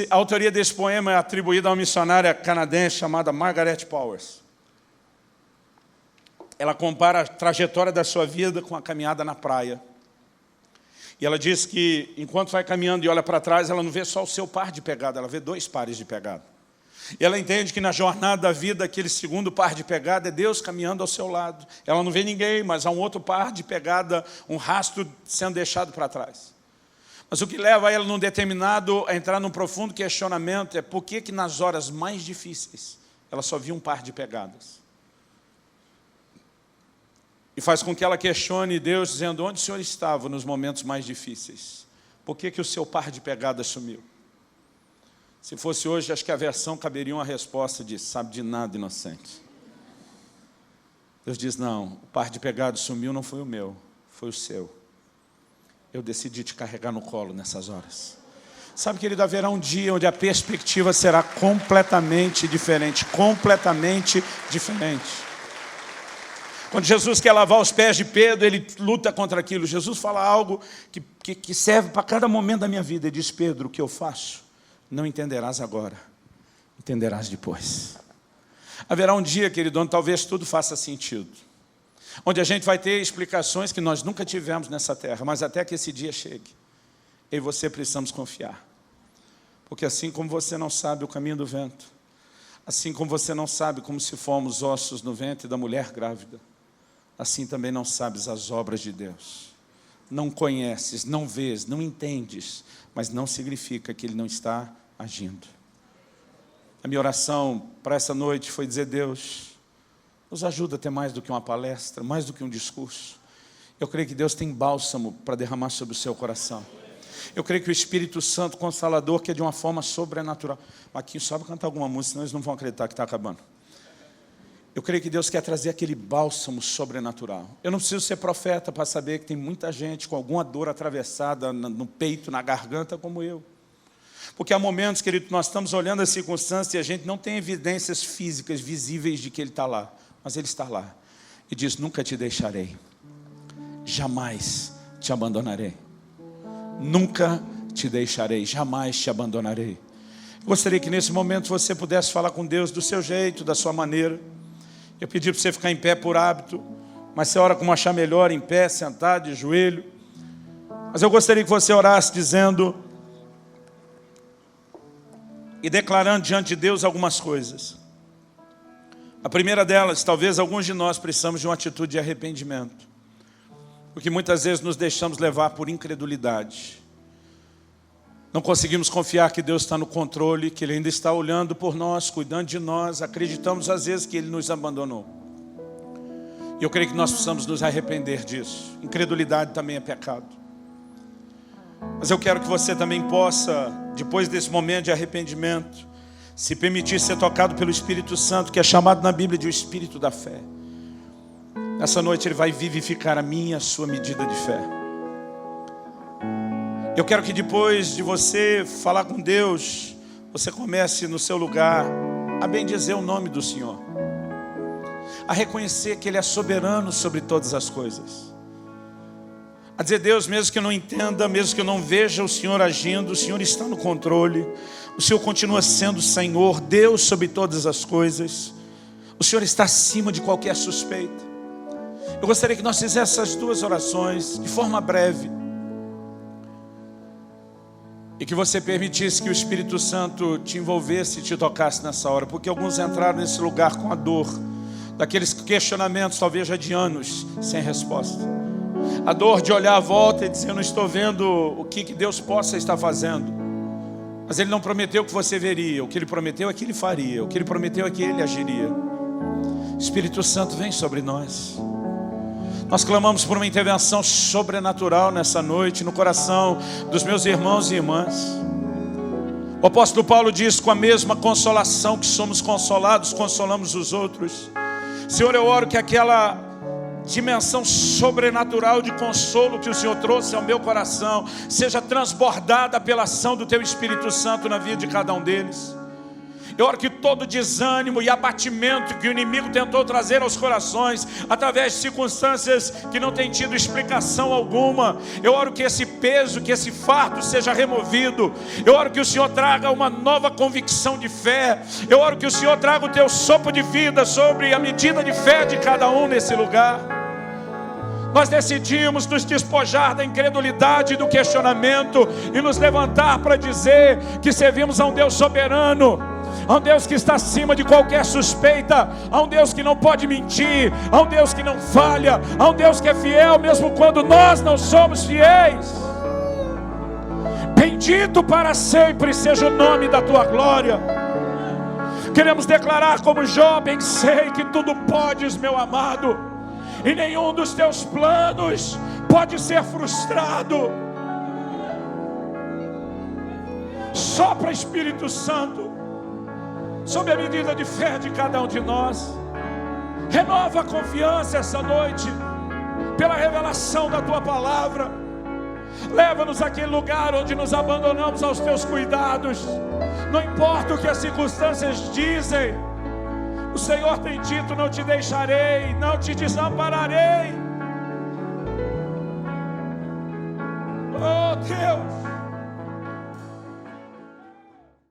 A autoria desse poema é atribuída a uma missionária canadense chamada Margaret Powers. Ela compara a trajetória da sua vida com a caminhada na praia. E ela diz que, enquanto vai caminhando e olha para trás, ela não vê só o seu par de pegada, ela vê 2 pares de pegada. E ela entende que na jornada da vida, aquele segundo par de pegada é Deus caminhando ao seu lado. Ela não vê ninguém, mas há um outro par de pegada, um rastro sendo deixado para trás. Mas o que leva ela num determinado a entrar num profundo questionamento é por que nas horas mais difíceis ela só via um par de pegadas. E faz com que ela questione Deus, dizendo, onde o Senhor estava nos momentos mais difíceis? Por que o seu par de pegadas sumiu? Se fosse hoje, acho que a versão caberia uma resposta de, sabe de nada, inocente. Deus diz, não, o par de pegadas sumiu, não foi o meu, foi o seu. Eu decidi te carregar no colo nessas horas. Sabe, querido, haverá um dia onde a perspectiva será completamente diferente, completamente diferente. Quando Jesus quer lavar os pés de Pedro, ele luta contra aquilo. Jesus fala algo que serve para cada momento da minha vida. Ele diz, Pedro, o que eu faço, não entenderás agora, entenderás depois. Haverá um dia, querido, onde talvez tudo faça sentido. Onde a gente vai ter explicações que nós nunca tivemos nessa terra, mas até que esse dia chegue, eu e você precisamos confiar. Porque assim como você não sabe o caminho do vento, assim como você não sabe como se formam os ossos no ventre da mulher grávida, assim também não sabes as obras de Deus. Não conheces, não vês, não entendes, mas não significa que Ele não está agindo. A minha oração para essa noite foi dizer, Deus, nos ajuda a ter mais do que uma palestra, mais do que um discurso. Eu creio que Deus tem bálsamo para derramar sobre o seu coração. Eu creio que o Espírito Santo Consolador, que é de uma forma sobrenatural. Aqui só para cantar alguma música, senão eles não vão acreditar que está acabando. Eu creio que Deus quer trazer aquele bálsamo sobrenatural. Eu não preciso ser profeta para saber que tem muita gente com alguma dor atravessada no peito, na garganta, como eu. Porque há momentos, querido, nós estamos olhando as circunstâncias e a gente não tem evidências físicas visíveis de que Ele está lá. Mas Ele está lá. E diz, nunca te deixarei. Jamais te abandonarei. Nunca te deixarei, jamais te abandonarei. Gostaria que nesse momento você pudesse falar com Deus do seu jeito, da sua maneira. Eu pedi para você ficar em pé por hábito, mas você ora como achar melhor, em pé, sentado, de joelho. Mas eu gostaria que você orasse dizendo e declarando diante de Deus algumas coisas. A primeira delas, talvez alguns de nós precisamos de uma atitude de arrependimento, porque muitas vezes nos deixamos levar por incredulidade. Não conseguimos confiar que Deus está no controle, que Ele ainda está olhando por nós, cuidando de nós. Acreditamos às vezes que Ele nos abandonou. E eu creio que nós precisamos nos arrepender disso. Incredulidade também é pecado. Mas eu quero que você também possa, depois desse momento de arrependimento, se permitir ser tocado pelo Espírito Santo, que é chamado na Bíblia de o Espírito da fé. Nessa noite Ele vai vivificar a minha, a sua medida de fé. Eu quero que depois de você falar com Deus, você comece no seu lugar a bendizer o nome do Senhor, a reconhecer que Ele é soberano sobre todas as coisas, a dizer: Deus, mesmo que eu não entenda, mesmo que eu não veja o Senhor agindo, o Senhor está no controle, o Senhor continua sendo Senhor, Deus sobre todas as coisas, o Senhor está acima de qualquer suspeita. Eu gostaria que nós fizéssemos essas duas orações de forma breve, e que você permitisse que o Espírito Santo te envolvesse e te tocasse nessa hora. Porque alguns entraram nesse lugar com a dor daqueles questionamentos, talvez já de anos, sem resposta. A dor de olhar à volta e dizer: eu não estou vendo o que Deus possa estar fazendo. Mas Ele não prometeu que você veria. O que Ele prometeu é que Ele faria. O que Ele prometeu é que Ele agiria. Espírito Santo, vem sobre nós. Nós clamamos por uma intervenção sobrenatural nessa noite, no coração dos meus irmãos e irmãs. O apóstolo Paulo diz: com a mesma consolação que somos consolados, consolamos os outros. Senhor, eu oro que aquela dimensão sobrenatural de consolo que o Senhor trouxe ao meu coração seja transbordada pela ação do Teu Espírito Santo na vida de cada um deles. Eu oro que todo desânimo e abatimento que o inimigo tentou trazer aos corações, através de circunstâncias que não têm tido explicação alguma, eu oro que esse peso, que esse fardo seja removido. Eu oro que o Senhor traga uma nova convicção de fé. Eu oro que o Senhor traga o Teu sopro de vida sobre a medida de fé de cada um nesse lugar. Nós decidimos nos despojar da incredulidade e do questionamento e nos levantar para dizer que servimos a um Deus soberano, a um Deus que está acima de qualquer suspeita, a um Deus que não pode mentir, a um Deus que não falha, a um Deus que é fiel mesmo quando nós não somos fiéis. Bendito para sempre seja o nome da Tua glória. Queremos declarar como Jó: bem sei que tudo podes, meu amado, e nenhum dos Teus planos pode ser frustrado. Sopra, Espírito Santo, sob a medida de fé de cada um de nós. Renova a confiança essa noite, pela revelação da Tua palavra. Leva-nos àquele lugar onde nos abandonamos aos Teus cuidados. Não importa o que as circunstâncias dizem, o Senhor tem dito: não te deixarei, não te desampararei. Oh Deus,